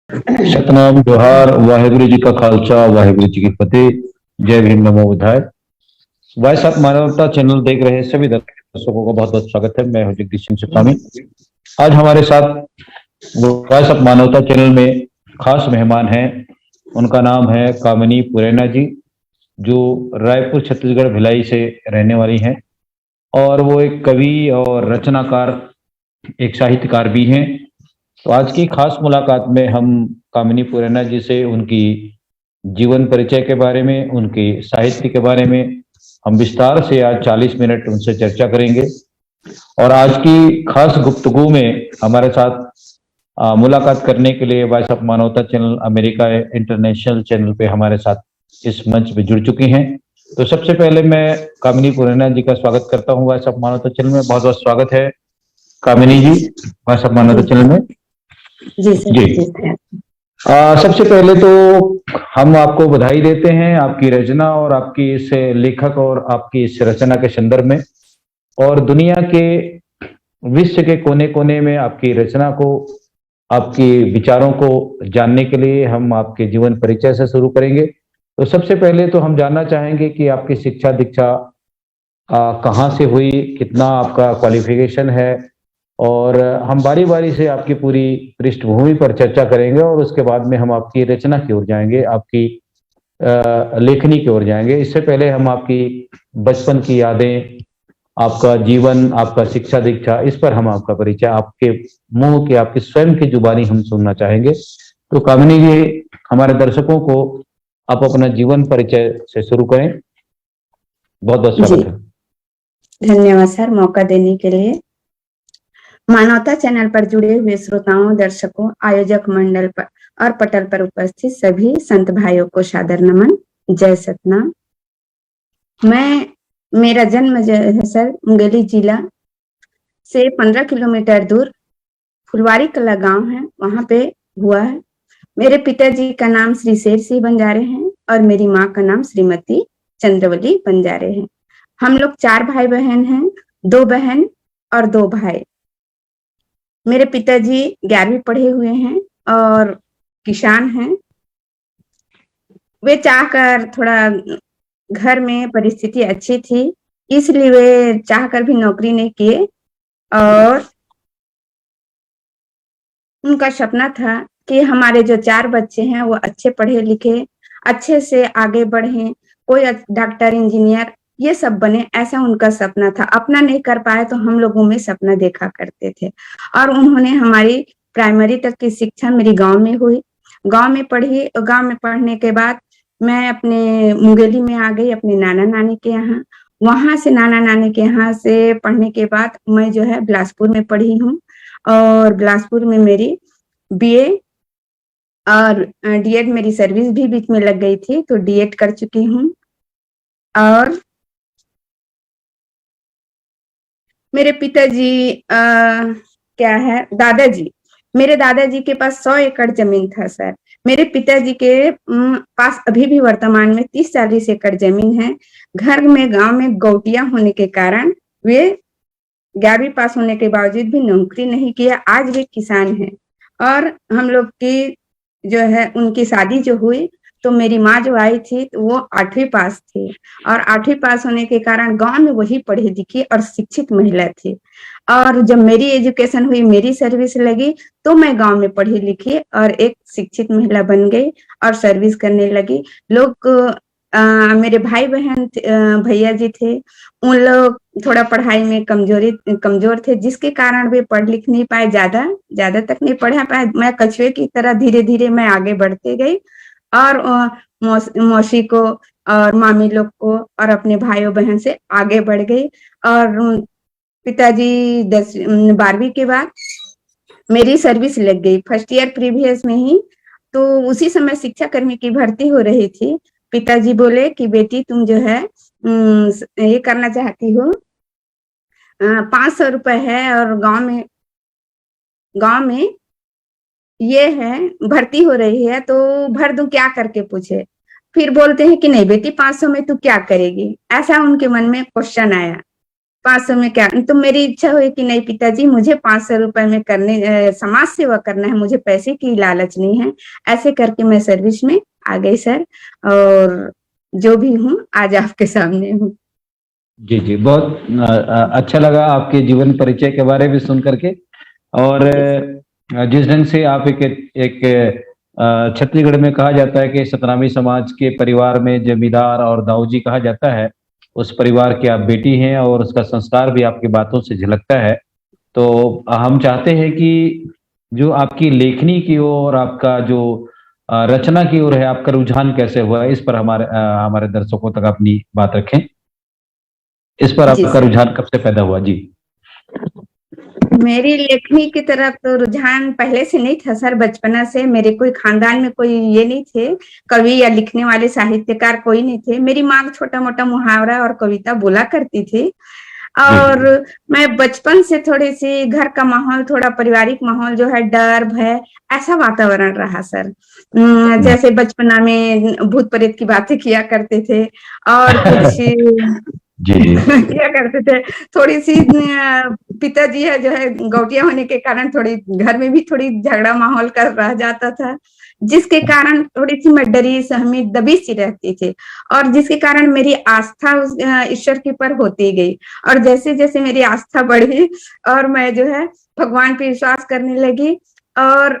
सतनाम जोहार वाहेगुरु जी का खालसा वाहेगुरु जी की फतेह। जय भीम नमो बुधाय। वॉइस ऑफ मानवता चैनल देख रहे सभी दर्शकों का बहुत बहुत स्वागत है। मैं हूं जगदीश सिंह सुखामी। आज हमारे साथ वॉइस ऑफ मानवता चैनल में खास मेहमान हैं। उनका नाम है कामिनी पुरैना जी, जो रायपुर छत्तीसगढ़ भिलाई से रहने वाली हैं और वो एक कवि और रचनाकार, एक साहित्यकार भी हैं। तो आज की खास मुलाकात में हम कामिनी पुरैना जी से उनकी जीवन परिचय के बारे में, उनके साहित्य के बारे में हम विस्तार से आज 40 मिनट उनसे चर्चा करेंगे। और आज की खास गुफ्तगू में हमारे साथ मुलाकात करने के लिए वॉइस ऑफ मानवता चैनल अमेरिका इंटरनेशनल चैनल पे हमारे साथ इस मंच पे जुड़ चुकी हैं। तो सबसे पहले मैं कामिनी पुरैना जी का स्वागत करता हूँ वॉइस ऑफ मानवता चैनल में। बहुत बहुत स्वागत है कामिनी जी वॉइस ऑफ मानवता चैनल में। जी सर। जी सबसे पहले तो हम आपको बधाई देते हैं आपकी रचना और आपकी इस लेखक और आपकी इस रचना के संदर्भ में। और दुनिया के विश्व के कोने कोने में आपकी रचना को, आपके विचारों को जानने के लिए हम आपके जीवन परिचय से शुरू करेंगे। तो सबसे पहले तो हम जानना चाहेंगे कि आपकी शिक्षा दीक्षा कहाँ से हुई, कितना आपका क्वालिफिकेशन है, और हम बारी बारी से आपकी पूरी पृष्ठभूमि पर चर्चा करेंगे और उसके बाद में हम आपकी रचना की ओर जाएंगे, आपकी लेखनी की ओर जाएंगे। इससे पहले हम आपकी बचपन की यादें, आपका जीवन, आपका शिक्षा दीक्षा, इस पर हम आपका परिचय आपके मुंह की, आपकी स्वयं की जुबानी हम सुनना चाहेंगे। तो कामिनी जी, हमारे दर्शकों को आप अपना जीवन परिचय से शुरू करें। बहुत बहुत स्वागत है। धन्यवाद सर मौका देने के लिए। मानवता चैनल पर जुड़े हुए श्रोताओं, दर्शकों, आयोजक मंडल पर और पटल पर उपस्थित सभी संत भाइयों को सादर नमन। जय सतनाम। मेरा जन्म जो है सर मुंगेली जिला से 15 किलोमीटर दूर फुलवारी कला गांव है, वहां पे हुआ है। मेरे पिताजी का नाम श्री शेर सिंह बंजारे हैं और मेरी माँ का नाम श्रीमती चंद्रवली बंजारे हैं। हम लोग 4 भाई बहन हैं, 2 बहन और 2 भाई। मेरे पिताजी 11वीं पढ़े हुए हैं और किसान हैं। वे चाहकर, थोड़ा घर में परिस्थिति अच्छी थी इसलिए वे चाहकर भी नौकरी नहीं किए और उनका सपना था कि हमारे जो 4 बच्चे हैं वो अच्छे पढ़े लिखे, अच्छे से आगे बढ़े, कोई डॉक्टर, इंजीनियर ये सब बने, ऐसा उनका सपना था। अपना नहीं कर पाए तो हम लोगों में सपना देखा करते थे। और उन्होंने हमारी प्राइमरी तक की शिक्षा मेरी गांव में हुई, गांव में पढ़ी। गांव में पढ़ने के बाद मैं अपने मुंगेली में आ गई अपने नाना नानी के यहाँ। वहां से नाना नानी के यहाँ से पढ़ने के बाद मैं जो है बिलासपुर में पढ़ी हूँ और बिलासपुर में मेरी बीए और डीएड, मेरी सर्विस भी बीच में लग गई थी तो डीएड कर चुकी हूँ। और मेरे पिताजी क्या है, दादाजी, मेरे दादाजी के पास 100 एकड़ जमीन था सर। मेरे पिताजी के पास अभी भी वर्तमान में 30-40 एकड़ जमीन है। घर में, गांव में गौटिया होने के कारण वे 11वीं पास होने के बावजूद भी नौकरी नहीं किया, आज भी किसान है। और हम लोग की जो है उनकी शादी जो हुई तो मेरी माँ जो आई थी तो वो 8वीं पास थी और 8वीं पास होने के कारण गांव में वही पढ़ी लिखी और शिक्षित महिला थी। और जब मेरी एजुकेशन हुई, मेरी सर्विस लगी तो मैं गांव में पढ़ी लिखी और एक शिक्षित महिला बन गई और सर्विस करने लगी। लोग मेरे भाई बहन, भैया जी थे, उन लोग थोड़ा पढ़ाई में कमजोर थे, जिसके कारण वे पढ़ लिख नहीं पाए, ज्यादा तक नहीं पढ़ा पाए। मैं कछुए की तरह धीरे धीरे मैं आगे बढ़ते गई और मौसी को और मामी लोग को और अपने भाइयों बहन से आगे बढ़ गई। और पिताजी 12वीं के बाद मेरी सर्विस लग गई फर्स्ट ईयर प्रीवियस में ही। तो उसी समय शिक्षा कर्मी की भर्ती हो रही थी। पिताजी बोले कि बेटी तुम जो है ये करना चाहती हो, 500 रुपए है और गांव में ये है, भर्ती हो रही है तो भर दूं क्या करके पूछे। फिर बोलते हैं कि नहीं बेटी 500 में तू क्या करेगी, ऐसा उनके मन में क्वेश्चन आया। 500 में क्या, तो मेरी इच्छा हुई कि नहीं पिताजी, मुझे 500 रुपए में करने समाज सेवा करना है, मुझे पैसे की लालच नहीं है। ऐसे करके मैं सर्विस में आ गई सर, और जो भी हूँ आज आपके सामने हूँ। जी जी, बहुत अच्छा लगा आपके जीवन परिचय के बारे में सुन करके। और जिस ढंग से आप एक छत्तीसगढ़ में कहा जाता है कि सतनामी समाज के परिवार में जमींदार और दाऊजी कहा जाता है, उस परिवार की आप बेटी हैं और उसका संस्कार भी आपकी बातों से झलकता है। तो हम चाहते हैं कि जो आपकी लेखनी की ओर, आपका जो रचना की ओर है, आपका रुझान कैसे हुआ है, इस पर हमारे दर्शकों तक अपनी बात रखें। इस पर जी आपका सर, रुझान कब से पैदा हुआ? जी मेरी लेखनी की तरफ तो रुझान पहले से नहीं था सर, बचपना से। मेरे कोई खानदान में कोई ये नहीं थे कवि या लिखने वाले साहित्यकार, कोई नहीं थे। मेरी माँ छोटा मोटा मुहावरा और कविता बोला करती थी, जी और मैं बचपन से थोड़ी सी घर का माहौल, थोड़ा पारिवारिक माहौल जो है, डर भय ऐसा वातावरण रहा सर। जैसे बचपना में भूत प्रेत की बातें किया करते थे, और कुछ जी जी किया करते थे। थोड़ी सी पिताजी है जो है गौटिया होने के कारण थोड़ी घर में भी थोड़ी झगड़ा माहौल कर रह जाता था, जिसके कारण थोड़ी सी मैं डरी सहमी दबी सी रहती थी, और जिसके कारण मेरी आस्था उस ईश्वर के ऊपर होती गई। और जैसे जैसे मेरी आस्था बढ़ी और मैं जो है भगवान पे विश्वास करने लगी, और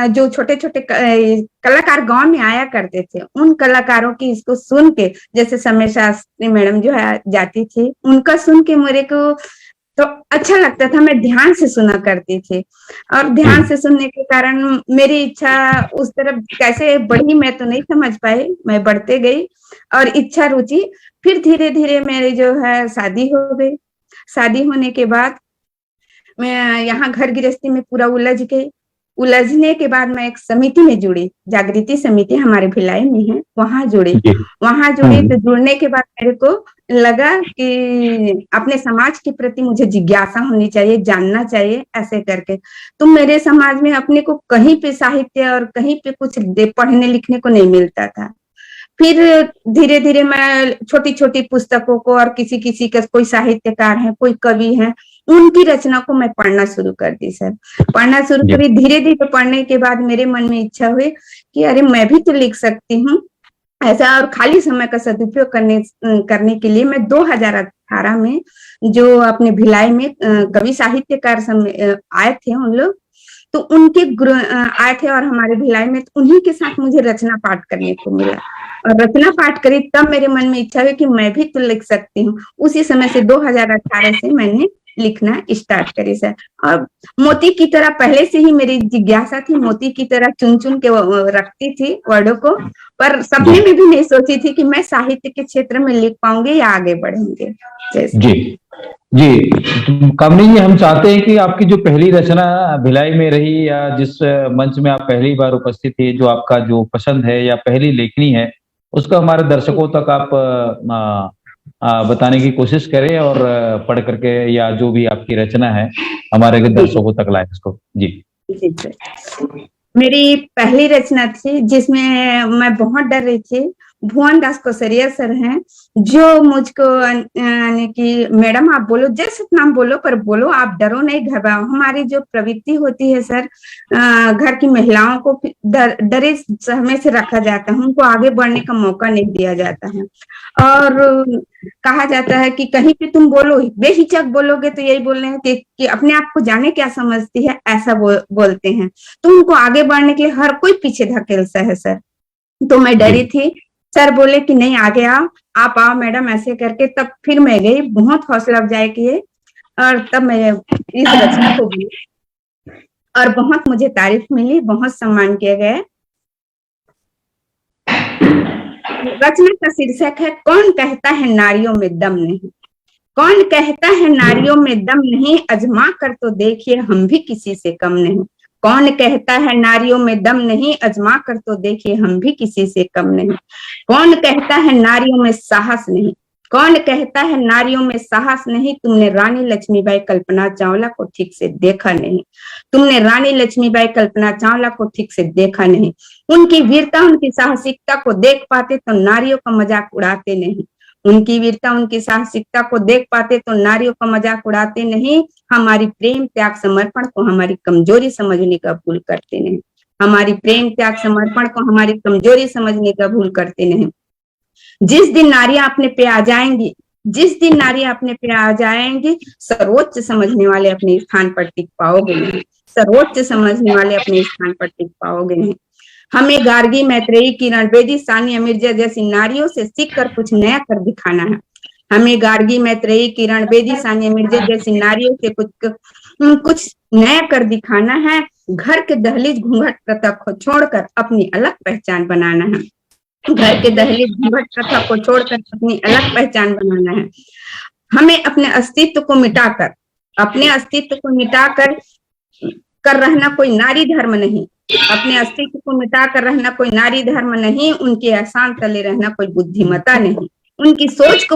जो छोटे छोटे कलाकार गांव में आया करते थे, उन कलाकारों की इसको सुन के, जैसे समय शास्त्री मैडम जो है जाती थी, उनका सुन के मेरे को तो अच्छा लगता था। मैं ध्यान से सुना करती थी, और ध्यान से सुनने के कारण मेरी इच्छा उस तरफ कैसे बढ़ी मैं तो नहीं समझ पाई, मैं बढ़ते गई, और इच्छा रुचि फिर धीरे धीरे मेरी जो है शादी हो गई। शादी होने के बाद मैं यहाँ घर गृहस्थी में पूरा उलझ गई। उलझने के बाद मैं एक समिति में जुड़ी, जागृति समिति हमारे भिलाई में है, वहां जुड़ी। जी वहां जुड़ी तो जुड़ने के बाद मेरे को लगा कि अपने समाज के प्रति मुझे जिज्ञासा होनी चाहिए, जानना चाहिए, ऐसे करके। तो मेरे समाज में अपने को कहीं पे साहित्य और कहीं पे कुछ पढ़ने लिखने को नहीं मिलता था। फिर धीरे धीरे मैं छोटी छोटी पुस्तकों को, और किसी किसी का कोई साहित्यकार है, कोई कवि है, उनकी रचना को मैं पढ़ना शुरू कर दी सर। पढ़ना शुरू जी करी, धीरे धीरे पढ़ने के बाद मेरे मन में इच्छा हुई कि अरे मैं भी तो लिख सकती हूँ ऐसा। और खाली समय का सदुपयोग करने के लिए मैं 2018 में जो अपने भिलाई में कवि साहित्यकार आए थे उन लोग, तो उनके आए थे और हमारे भिलाई में, तो उन्हीं के साथ मुझे रचना पाठ करने को मिला, और रचना पाठ करी। तब मेरे मन में इच्छा हुई कि मैं भी तो लिख सकती हूँ। उसी समय से 2018 से मैंने लिखना स्टार्ट करी सर। और मोती की तरह पहले से ही मेरी जिज्ञासा थी, मोती की तरह चुन चुन के रखती थी वर्डों को, पर सपने में भी नहीं सोची थी कि मैं साहित्य के क्षेत्र में लिख पाऊंगी या आगे बढ़ेंगे। जी जी, कामनी जी, हम चाहते हैं कि आपकी जो पहली रचना भिलाई में रही, या जिस मंच में आप पहली बार उपस्थित थे, जो आपका जो पसंद है या पहली लेखनी है, उसको हमारे दर्शकों तक आप बताने की कोशिश करें, और पढ़ करके, या जो भी आपकी रचना है हमारे दर्शकों तक लाए इसको। जी जी सर, मेरी पहली रचना थी जिसमें मैं बहुत डर रही थी। भुवन दास कोसरिया सर हैं, जो मुझको यानी कि मैडम आप बोलो, जैसे नाम बोलो, पर बोलो, आप डरो नहीं, घबराओ। हमारी जो प्रवृत्ति होती है सर, घर की महिलाओं को डरे समय से रखा जाता है, उनको आगे बढ़ने का मौका नहीं दिया जाता है, और कहा जाता है कि कहीं पे तुम बोलो, बेहिचक बोलोगे तो यही बोल रहे हैं कि अपने आप को जाने क्या समझती है, ऐसा बोलते हैं। तो उनको आगे बढ़ने के लिए हर कोई पीछे धकेलता है सर। तो मैं डरी थी। सर बोले कि नहीं आगे आओ, आप आओ मैडम, ऐसे करके। तब फिर मैं गई, बहुत हौसला अफजाई किए, और तब मैं इस रचना को दी, और बहुत मुझे तारीफ मिली, बहुत सम्मान किया गया। रचना का शीर्षक है, कौन कहता है नारियों में दम नहीं। कौन कहता है नारियों में दम नहीं, अजमा कर तो देखिए हम भी किसी से कम नहीं। कौन कहता है नारियों में दम नहीं, अजमा कर तो देखिए हम भी किसी से कम नहीं। कौन कहता है नारियों में साहस नहीं, कौन कहता है नारियों में साहस नहीं, तुमने रानी लक्ष्मीबाई कल्पना चावला को ठीक से देखा नहीं। तुमने रानी लक्ष्मीबाई कल्पना चावला को ठीक से देखा नहीं। उनकी वीरता, उनकी साहसिकता को देख पाते तो नारियों का मजाक उड़ाते नहीं। उनकी वीरता, उनकी साहसिकता को देख पाते तो नारियों का मजाक उड़ाते नहीं, हमारी प्रेम त्याग समर्पण को हमारी कमजोरी समझने का भूल करते नहीं, हमारी प्रेम त्याग समर्पण को हमारी कमजोरी समझने का भूल करते नहीं। जिस दिन नारियां अपने पे आ जाएंगी, जिस दिन नारियां अपने पे आ जाएंगी, सर्वोच्च समझने वाले अपने स्थान पर टिक पाओगे नहीं, सर्वोच्च समझने वाले अपने स्थान पर टिक पाओगे नहीं। हमें गार्गी, मैत्रेयी, किरण बेदी, सानिया मिर्जा जैसी नारियों से सीखकर कुछ नया कर दिखाना है। हमें गार्गी, मैत्रेयी, किरण बेदी, सानिया मिर्जा जैसी नारियों से कुछ नया कर दिखाना है। घर के दहलीज घूंघट प्रथा को छोड़कर अपनी अलग पहचान बनाना है। घर के दहलीज घूंघट प्रथा को छोड़कर अपनी अलग पहचान बनाना है। हमें अपने अस्तित्व को मिटाकर, अपने अस्तित्व को मिटाकर रहना कोई नारी धर्म नहीं, अपने अस्तित्व को मिटाकर रहना कोई नारी धर्म नहीं, उनके एहसान तले रहना कोई बुद्धिमता नहीं। उनकी सोच को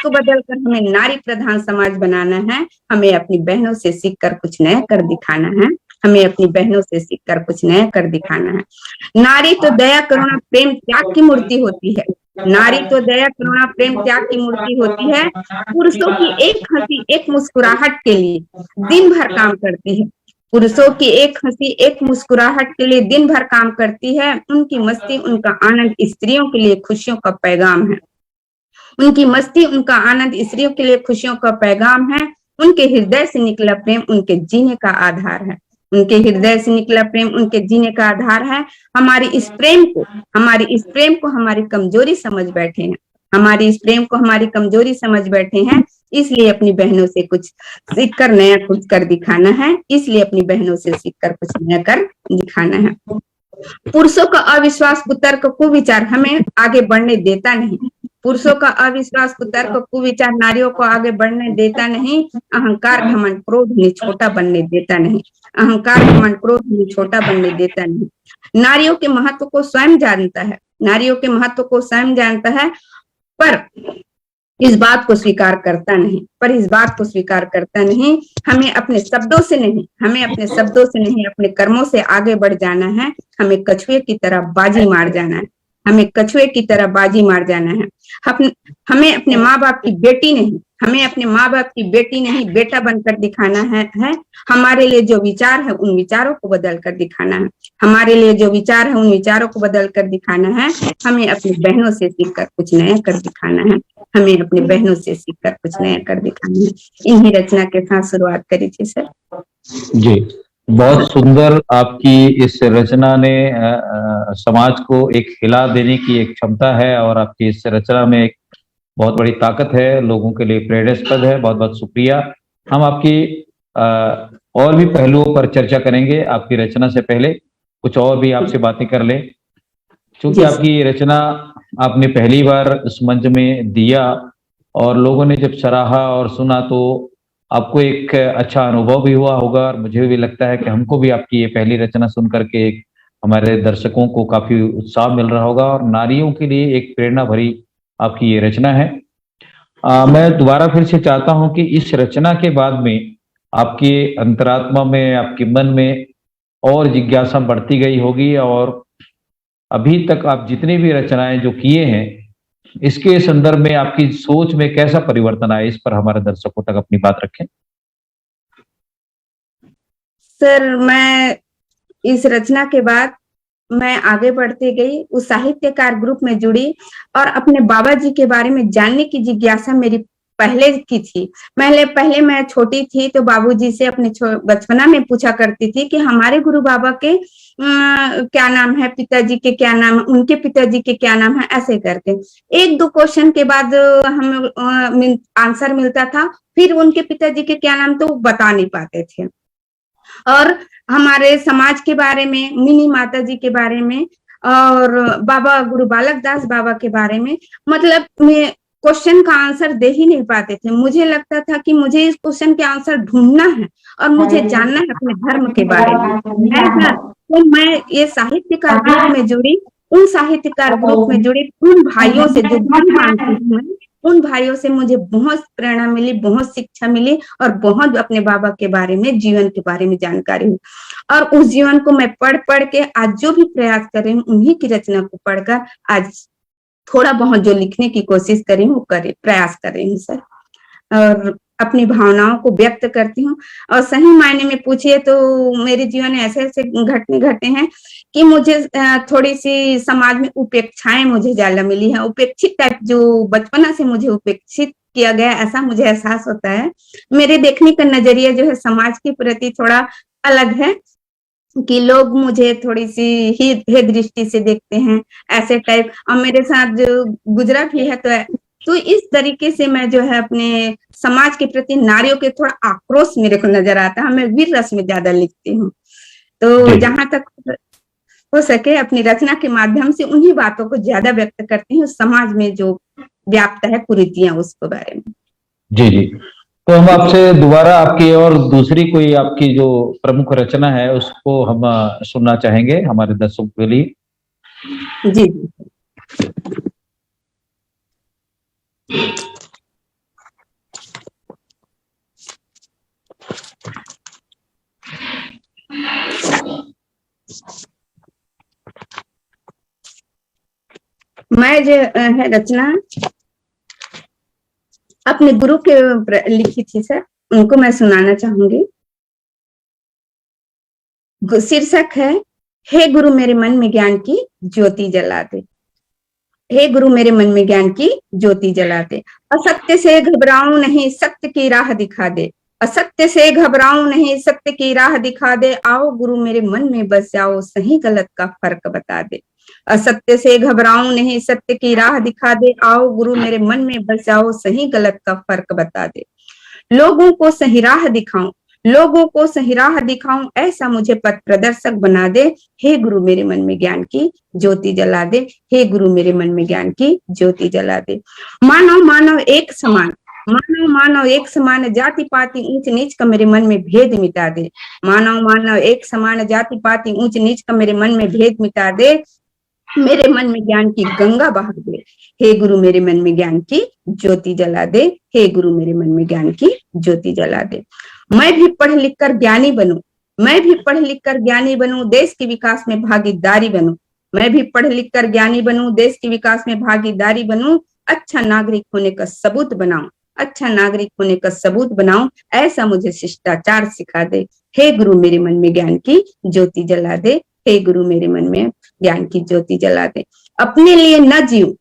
बदलकर हमें नारी प्रधान समाज बनाना है। हमें अपनी बहनों से सीखकर कुछ नया कर दिखाना है, हमें अपनी बहनों से सीखकर कुछ नया कर दिखाना है। नारी तो दया, करुणा, प्रेम, त्याग की मूर्ति होती है। नारी तो दया, करुणा, प्रेम, त्याग की मूर्ति होती है। पुरुषों की एक हंसी, एक मुस्कुराहट के लिए दिन भर काम करती है। पुरुषों की एक हंसी, एक मुस्कुराहट के लिए दिन भर काम करती है। उनकी मस्ती, उनका आनंद स्त्रियों के लिए खुशियों का पैगाम है। उनकी मस्ती, उनका आनंद स्त्रियों के लिए खुशियों का पैगाम है। उनके हृदय से निकला प्रेम उनके जीने का आधार है। उनके हृदय से निकला प्रेम उनके जीने का आधार है। हमारी इस प्रेम को हमारी कमजोरी समझ बैठे हैं, हमारी इस प्रेम को हमारी कमजोरी समझ बैठे हैं। इसलिए अपनी बहनों से कुछ सीखकर नया कुछ कर दिखाना है, इसलिए अपनी बहनों से सीखकर कुछ नया कर दिखाना है। पुरुषों का अविश्वास, कुतर्क, कुविचार हमें आगे बढ़ने देता नहीं। पुरुषों का अविश्वास, कुतर्क, कुविचार नारियों को आगे बढ़ने देता नहीं। अहंकार, घमंड, क्रोध उन्हें छोटा बनने देता नहीं। अहंकार, घमंड, क्रोध उन्हें छोटा बनने देता नहीं। नारियों के महत्व को स्वयं जानता है, नारियों के महत्व को स्वयं जानता है, पर इस बात को स्वीकार करता नहीं, हमें अपने शब्दों से नहीं, अपने कर्मों से आगे बढ़ जाना है। हमें कछुए की तरह बाजी मार जाना है, हमें अपने माँ बाप की बेटी नहीं, बेटा बनकर दिखाना है। हमारे लिए जो विचार है उन विचारों को बदल कर दिखाना है, हमें अपनी बहनों से सीखकर कुछ नया कर दिखाना है, इन्हीं रचना के साथ शुरुआत करी थी सर। जी, बहुत सुंदर। आपकी इस रचना ने समाज को एक हिला देने की एक क्षमता है और आपकी इस रचना में एक बहुत बड़ी ताकत है, लोगों के लिए प्रेरणास्पद है। बहुत बहुत शुक्रिया। हम आपकी और भी पहलुओं पर चर्चा करेंगे। आपकी रचना से पहले कुछ और भी आपसे बातें कर लें, क्योंकि आपकी रचना आपने पहली बार इस मंच में दिया और लोगों ने जब सराहा और सुना तो आपको एक अच्छा अनुभव भी हुआ होगा। और मुझे भी लगता है कि हमको भी आपकी ये पहली रचना सुन करके हमारे दर्शकों को काफी उत्साह मिल रहा होगा और नारियों के लिए एक प्रेरणा भरी आपकी ये रचना है। मैं दोबारा फिर से चाहता हूं कि इस रचना के बाद में आपके अंतरात्मा में, आपके मन में और जिज्ञासा बढ़ती गई होगी और अभी तक आप जितनी भी रचनाएं जो किए हैं इसके संदर्भ में आपकी सोच में कैसा परिवर्तन आया, इस पर हमारे दर्शकों तक अपनी बात रखें। सर, मैं इस रचना के बाद मैं आगे बढ़ती गई, उस साहित्यकार ग्रुप में जुड़ी और अपने बाबा जी के बारे में जानने की जिज्ञासा मेरी पहले की थी। पहले मैं छोटी थी तो बाबूजी से अपने बचपना में पूछा करती थी कि हमारे गुरु बाबा के क्या नाम है, पिताजी के क्या नाम है, उनके पिताजी के क्या नाम है, ऐसे करके 1-2 क्वेश्चन के बाद हमें आंसर मिलता था। फिर उनके पिताजी के क्या नाम तो बता नहीं पाते थे। और हमारे समाज के बारे में, मिनी माता जी के बारे में और बाबा गुरु बालक दास बाबा के बारे में, मतलब मैं क्वेश्चन का आंसर दे ही नहीं पाते थे। मुझे लगता था कि मुझे इस क्वेश्चन के आंसर ढूंढना है और मुझे जानना है अपने धर्म के बारे में। तो मैं ये साहित्यकार ग्रुप में जुड़ी, उन साहित्यकार ग्रुप में जुड़ी, उन भाइयों से जो धर्म मानती हूँ, उन भाइयों से मुझे बहुत प्रेरणा मिली, बहुत शिक्षा मिली और बहुत अपने बाबा के बारे में, जीवन के बारे में जानकारी हुई। और उस जीवन को मैं पढ़ के आज जो भी प्रयास कर रही हूँ उन्हीं की रचना को पढ़कर आज थोड़ा बहुत जो लिखने की कोशिश करी हूँ, प्रयास कर रही हूँ सर, और अपनी भावनाओं को व्यक्त करती हूँ। और सही मायने में पूछिए तो मेरे जीवन में ऐसे ऐसे घटने घटे हैं कि मुझे थोड़ी सी समाज में उपेक्षाएं मुझे ज्यादा मिली है, उपेक्षित टाइप, जो बचपना से मुझे उपेक्षित किया गया, ऐसा मुझे एहसास होता है। मेरे देखने का नजरिया जो है समाज के प्रति थोड़ा अलग है, कि लोग मुझे थोड़ी सी हे दृष्टि से देखते हैं, ऐसे टाइप। और मेरे साथ जो गुजरा भी है, तो इस तरीके से मैं जो है अपने समाज के प्रति नारियों के थोड़ा आक्रोश मेरे को नजर आता है। मैं वीर रस में ज्यादा लिखती हूँ, तो जहां तक हो सके अपनी रचना के माध्यम से उन्हीं बातों को ज्यादा व्यक्त करती हूँ, समाज में जो व्याप्त है कुरीतियां, उसके बारे में। जी जी। तो हम आपसे दोबारा आपकी और दूसरी कोई आपकी जो प्रमुख रचना है उसको हम सुनना चाहेंगे हमारे दर्शकों के लिए। जी। मैं जो है रचना अपने गुरु के लिखी थी सर, उनको मैं सुनाना चाहूंगी। शीर्षक है, हे गुरु मेरे मन में ज्ञान की ज्योति जला दे। हे गुरु मेरे मन में ज्ञान की ज्योति जला दे। असत्य से घबराऊं नहीं, सत्य की राह दिखा दे। असत्य से घबराऊं नहीं, सत्य की राह दिखा दे। आओ गुरु मेरे मन में बस जाओ, सही गलत का फर्क बता दे। असत्य से घबराऊं नहीं, सत्य की राह दिखा दे। आओ गुरु मेरे मन में बस जाओ, सही गलत का फर्क बता दे। लोगों को सही राह दिखाऊं, लोगों को सही राह दिखाऊं, ऐसा मुझे पथ प्रदर्शक बना दे। हे गुरु मेरे मन में ज्ञान की ज्योति जला दे। हे गुरु मेरे मन में ज्ञान की ज्योति जला दे। मानव मानव एक समान, मानव मानव एक समान, जाति पाति ऊंच नीच का मेरे मन में भेद मिटा दे। मानव मानव एक समान, जाति पाति ऊंच नीच का मेरे मन में भेद मिटा दे। मेरे मन में ज्ञान की गंगा बहा दे। हे गुरु मेरे मन में ज्ञान की ज्योति जला दे। हे गुरु मेरे मन में ज्ञान की ज्योति जला दे। मैं भी पढ़ लिख कर ज्ञानी बनूं, मैं भी पढ़ लिख कर ज्ञानी बनूं, देश के विकास में भागीदारी बनूं। मैं भी पढ़ लिख कर ज्ञानी बनूं, देश के विकास में भागीदारी बनूं। अच्छा नागरिक होने का सबूत बनाऊं, अच्छा नागरिक होने का सबूत बनाऊं, ऐसा मुझे शिष्टाचार सिखा दे। हे गुरु मेरे मन में ज्ञान की ज्योति जला दे। हे गुरु मेरे मन में ज्ञान की ज्योति जला दे। अपने लिए न जीऊं,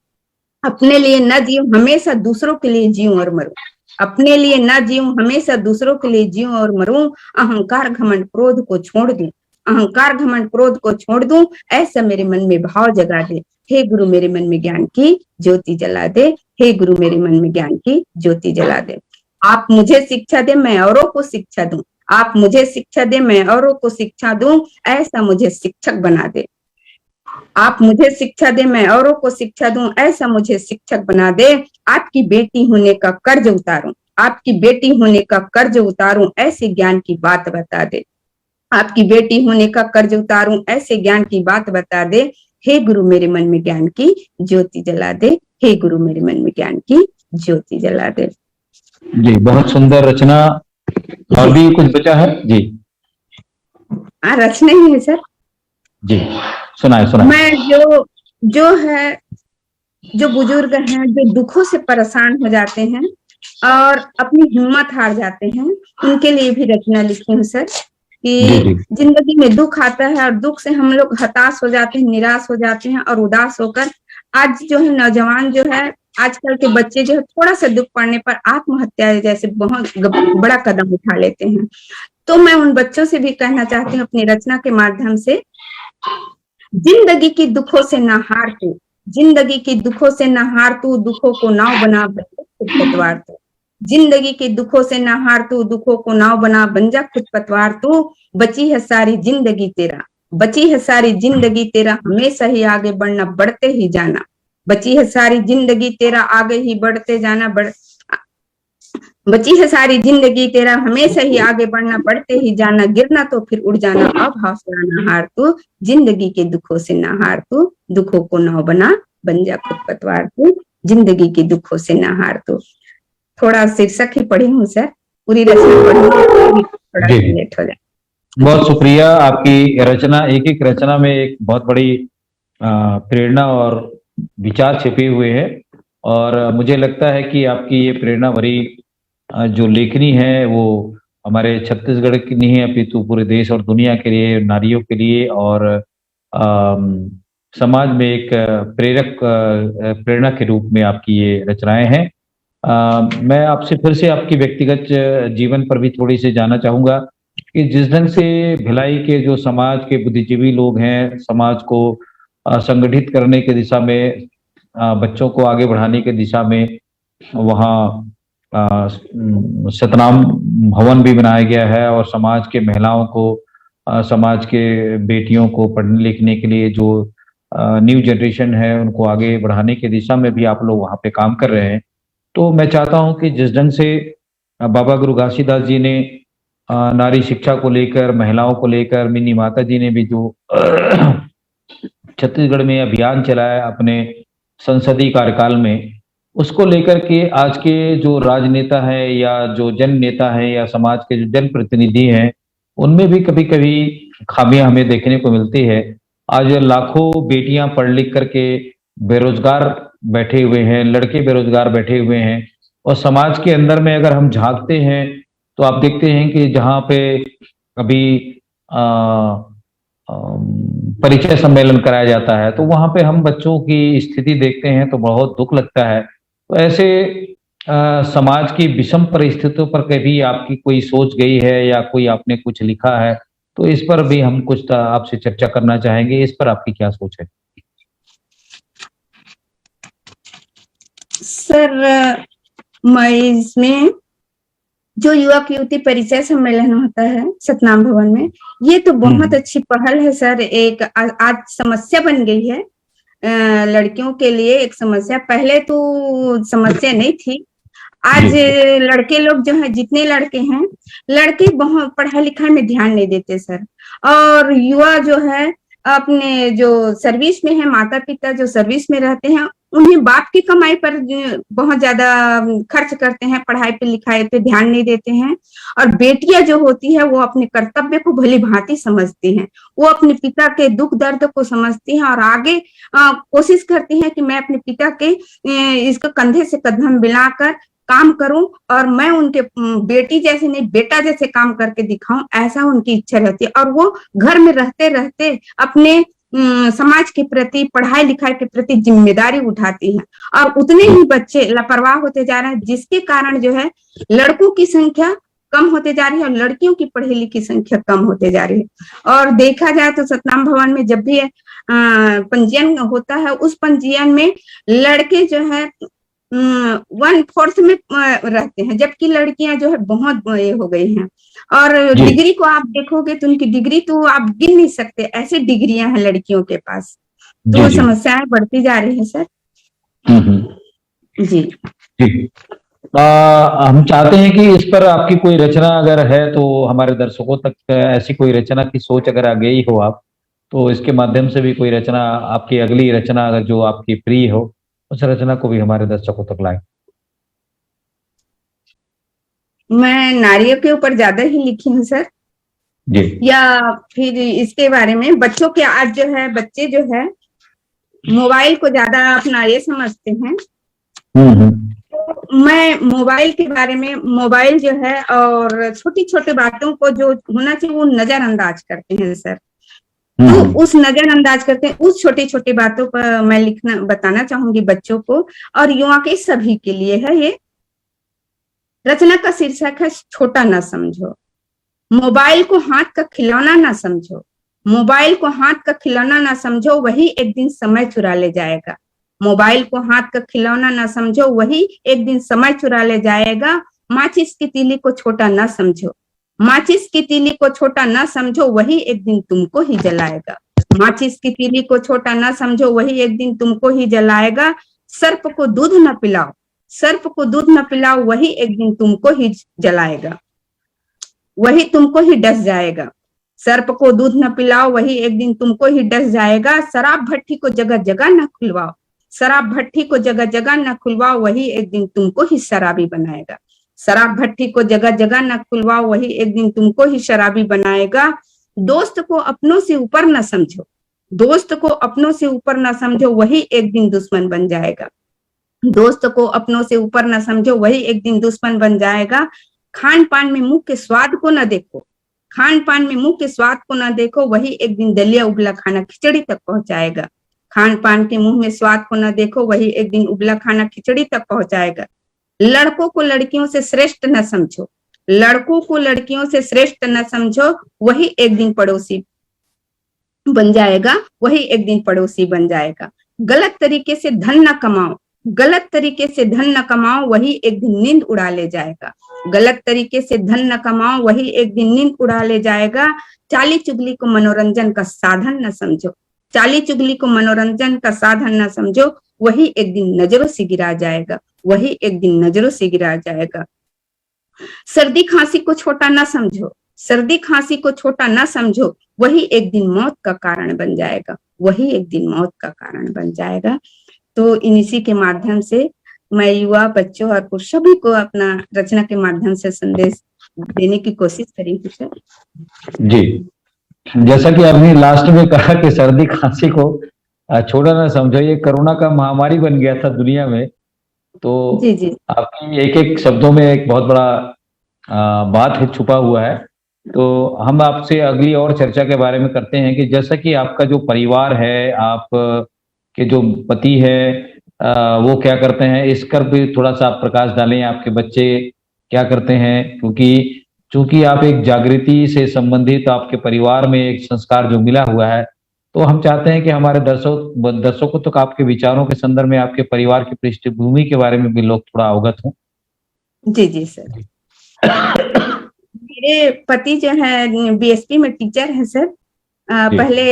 अपने लिए न जीऊं, हमेशा दूसरों के लिए जीऊं और मरूं। अपने लिए न जीऊं, हमेशा दूसरों के लिए जीऊं और मरूं। अहंकार घमंड क्रोध को छोड़ दूं, अहंकार घमंड क्रोध को छोड़ दूं, ऐसा मेरे मन में भाव जगा दे। हे गुरु मेरे मन में ज्ञान की ज्योति जला दे। हे गुरु मेरे मन में ज्ञान की ज्योति जला दे। आप मुझे शिक्षा दे, मैं औरों को शिक्षा दूं। आप मुझे शिक्षा दे, मैं औरों को शिक्षा दूं, ऐसा मुझे शिक्षक बना दे। आप मुझे शिक्षा दे, मैं औरों को शिक्षा दूं, ऐसा मुझे शिक्षक बना दे। आपकी बेटी होने का कर्ज उतारूं, आपकी बेटी होने का कर्ज उतारूं, ऐसे ज्ञान की बात बता दे। आपकी बेटी होने का कर्ज उतारूं, ऐसे ज्ञान की बात बता दे। हे गुरु मेरे मन में ज्ञान की ज्योति जला दे। हे गुरु मेरे मन में ज्ञान की ज्योति जला दे। जी, बहुत सुंदर रचना। और भी कुछ बचा है जी? रचना ही है सर जी, सुनाए सुनाए। मैं जो बुजुर्ग हैं, जो दुखों से परेशान हो जाते हैं और अपनी हिम्मत हार जाते हैं, उनके लिए भी रचना लिखी हूँ सर। कि जिंदगी में दुख आता है और दुख से हम लोग हताश हो जाते हैं, निराश हो जाते हैं और उदास होकर आज जो है नौजवान जो है, आजकल के बच्चे जो है, थोड़ा सा दुख पड़ने पर आत्महत्या जैसे बहुत बड़ा कदम उठा लेते हैं। तो मैं उन बच्चों से भी कहना चाहती हूँ अपनी रचना के माध्यम से, जिंदगी की दुखों से ना हार तू, जिंदगी की दुखों से ना हार तू, दुखों को नाव बना खुद पतवार तू। जिंदगी के दुखों से ना हार तू, दुखों को नाव बना बन जा खुद पतवार तू। बची है सारी जिंदगी तेरा, बची है सारी जिंदगी तेरा, हमेशा ही आगे बढ़ना बढ़ते ही जाना। बची है सारी जिंदगी तेरा, आगे ही बढ़ते जाना, बची है सारी जिंदगी तेरा, हमेशा ही आगे बढ़ना बढ़ते ही जाना। गिरना तो फिर उड़ जाना, अब हौसला ना हार तू, जिंदगी के दुखों से ना हार तू, दुखों को नाव बना बन जा खुद पतवार तू। जिंदगी के दुखों से ना हार तू। थोड़ा शीर्षक ही पढ़ी हूँ सर, पूरी रचना पढ़ी थोड़ा लेट हो जाए। बहुत शुक्रिया। आपकी रचना, एक एक रचना में एक बहुत बड़ी प्रेरणा और विचार छिपे हुए हैं। और मुझे लगता है कि आपकी ये प्रेरणा भरी जो लेखनी है वो हमारे छत्तीसगढ़ की नहीं है, अपितु पूरे देश और दुनिया के लिए, नारियों के लिए और अम, समाज में एक प्रेरक प्रेरणा के रूप में आपकी ये रचनाएं हैं। मैं आपसे फिर से आपकी व्यक्तिगत जीवन पर भी थोड़ी सी जानना चाहूंगा कि जिस ढंग से भिलाई के जो समाज के बुद्धिजीवी लोग हैं, समाज को संगठित करने की दिशा में, बच्चों को आगे बढ़ाने की दिशा में वहाँ सतनाम भवन भी बनाया गया है और समाज के महिलाओं को, समाज के बेटियों को पढ़ने लिखने के लिए जो न्यू जनरेशन है उनको आगे बढ़ाने की दिशा में भी आप लोग वहाँ पे काम कर रहे हैं। तो मैं चाहता हूं कि जिस ढंग से बाबा गुरु घासीदास जी ने नारी शिक्षा को लेकर, महिलाओं को लेकर, मिनी माता जी ने भी जो छत्तीसगढ़ में अभियान चलाया अपने संसदीय कार्यकाल में, उसको लेकर के आज के जो राजनेता है या जो जन नेता है या समाज के जो जनप्रतिनिधि हैं, उनमें भी कभी कभी खामियां हमें देखने को मिलती है। आज लाखों बेटियां पढ़ लिख करके बेरोजगार बैठे हुए हैं, लड़के बेरोजगार बैठे हुए हैं। और समाज के अंदर में अगर हम झांकते हैं तो आप देखते हैं कि जहाँ पे अभी परिचय सम्मेलन कराया जाता है तो वहां पे हम बच्चों की स्थिति देखते हैं तो बहुत दुख लगता है। तो ऐसे समाज की विषम परिस्थितियों पर कभी आपकी कोई सोच गई है या कोई आपने कुछ लिखा है, तो इस पर भी हम कुछ आपसे चर्चा करना चाहेंगे। इस पर आपकी क्या सोच है? सर, मैं इसमें जो युवक युवती परिचय सम्मेलन होता है सतनाम भवन में, ये तो बहुत अच्छी पहल है सर। एक आज समस्या बन गई है लड़कियों के लिए, एक समस्या। पहले तो समस्या नहीं थी, आज लड़के लोग जो है, जितने लड़के हैं, लड़के बहुत पढ़ाई लिखाई में ध्यान नहीं देते सर। और युवा जो है अपने जो सर्विस में है, माता पिता जो सर्विस में रहते हैं, उन्हें बाप की कमाई पर बहुत ज्यादा खर्च करते हैं, पढ़ाई पे लिखाई पे ध्यान नहीं देते हैं। और बेटियां जो होती है वो अपने कर्तव्य को भली भांति समझती हैं, वो अपने पिता के दुख दर्द को समझती हैं और आगे कोशिश करती हैं कि मैं अपने पिता के इसको कंधे से कंधा मिलाकर काम करूं और मैं उनके बेटी जैसे नहीं बेटा जैसे काम करके दिखाऊं, ऐसा उनकी इच्छा रहती है। और वो घर में रहते रहते अपने समाज के प्रति, पढ़ाई लिखाई के प्रति जिम्मेदारी उठाती हैं। और उतने ही बच्चे लापरवाह होते जा रहे हैं, जिसके कारण जो है लड़कों की संख्या कम होते जा रही है और लड़कियों की पढ़ी लिखी संख्या कम होते जा रही है। और देखा जाए तो सतनाम भवन में जब भी पंजीयन होता है, उस पंजीयन में लड़के जो है 1/4 में रहते हैं, जबकि लड़कियां जो है बहुत ये हो गई हैं। और डिग्री को आप देखोगे तो उनकी डिग्री तो आप गिन नहीं सकते, ऐसी डिग्रियां हैं लड़कियों के पास। तो समस्याएं बढ़ती जा रही है सर। जी हम चाहते हैं कि इस पर आपकी कोई रचना अगर है तो हमारे दर्शकों तक ऐसी कोई रचना की सोच अगर आ गई हो आप, तो इसके माध्यम से भी कोई रचना, आपकी अगली रचना अगर जो आपकी प्रिय हो, उस रचना को भी हमारे दर्शकों तक लाएं। मैं नारियों के ऊपर ज्यादा ही लिखी हूँ सर जी। या फिर इसके बारे में बच्चों के, आज जो है बच्चे जो है मोबाइल को ज्यादा अपना ये समझते हैं। तो मैं मोबाइल के बारे में, मोबाइल जो है और छोटी छोटी बातों को जो होना चाहिए वो नजरअंदाज करते हैं सर। तो उस नजरअंदाज करते हैं, उस छोटी छोटी बातों पर मैं लिखना बताना चाहूंगी बच्चों को और युवा के सभी के लिए है। ये रचना का शीर्षक है छोटा ना समझो। मोबाइल को हाथ का खिलौना ना समझो, मोबाइल को हाथ का खिलौना ना समझो, वही एक दिन समय चुरा ले जाएगा। मोबाइल को हाथ का खिलौना ना समझो, वही एक दिन समय चुरा ले जाएगा। माचिस की तीली को छोटा ना समझो, माचिस की तीली को छोटा ना समझो, वही एक दिन तुमको ही जलाएगा। माचिस की तीली को छोटा ना समझो, वही एक दिन तुमको ही जलाएगा। सर्प को दूध न पिलाओ, सर्प को दूध न पिलाओ, वही एक दिन तुमको ही जलाएगा, वही तुमको ही डस जाएगा। सर्प को दूध न पिलाओ, वही एक दिन तुमको ही डस जाएगा। शराब भट्टी को जगह जगह न खुलवाओ, शराब भट्टी को जगह जगह न खुलवाओ, वही एक दिन तुमको ही शराबी बनाएगा। शराब भट्टी को जगह जगह न खुलवाओ, वही एक दिन तुमको ही शराबी बनाएगा। दोस्त को अपनों से ऊपर न समझो, दोस्त को अपनों से ऊपर ना समझो, वही एक दिन दुश्मन बन जाएगा। दोस्त को अपनों से ऊपर ना समझो, वही एक दिन दुश्मन बन जाएगा। खान पान में मुंह के स्वाद को ना देखो, खान पान में मुंह के स्वाद को ना देखो, वही एक दिन दलिया उबला खाना खिचड़ी तक पहुंचाएगा। खान पान के मुंह में स्वाद को ना देखो, वही एक दिन उबला खाना खिचड़ी तक पहुंचाएगा। लड़कों को लड़कियों से श्रेष्ठ न समझो, लड़कों को लड़कियों से श्रेष्ठ न समझो, वही एक दिन पड़ोसी बन जाएगा, वही एक दिन पड़ोसी बन जाएगा। गलत तरीके से धन न कमाओ, गलत तरीके से धन न कमाओ, वही एक दिन नींद उड़ा ले जाएगा। गलत तरीके से धन न कमाओ, वही एक दिन नींद उड़ा ले जाएगा। चाली चुगली को मनोरंजन का साधन न समझो, चाली चुगली को मनोरंजन का साधन न समझो, वही एक दिन नजरों से गिरा जाएगा, वही एक दिन नजरों से गिरा जाएगा। सर्दी खांसी को छोटा ना समझो, सर्दी खांसी को छोटा ना समझो, वही एक दिन मौत का कारण बन जाएगा, वही एक दिन मौत का कारण बन जाएगा। तो इसी के माध्यम से मैं युवा बच्चों और पुरुष सभी को अपना रचना के माध्यम से संदेश देने की कोशिश करेंगे सर। जी, जैसा कि आपने लास्ट में कहा कि सर्दी खांसी को छोटा ना समझो, ये कोरोना का महामारी बन गया था दुनिया में, तो जी जी आपकी एक एक शब्दों में एक बहुत बड़ा बात है, छुपा हुआ है। तो हम आपसे अगली और चर्चा के बारे में करते हैं कि जैसा कि आपका जो परिवार है, आप के जो पति है वो क्या करते हैं, इस पर भी थोड़ा सा आप प्रकाश डालें। आपके बच्चे क्या करते हैं, क्योंकि चूंकि आप एक जागृति से संबंधित आपके परिवार में एक संस्कार जो मिला हुआ है, तो हम चाहते हैं कि हमारे दर्शकों तक आपके विचारों के संदर्भ में आपके परिवार की पृष्ठभूमि के बारे में भी लोग थोड़ा अवगत हों। जी जी सर। मेरे पति जो है बीएसपी में टीचर है सर। पहले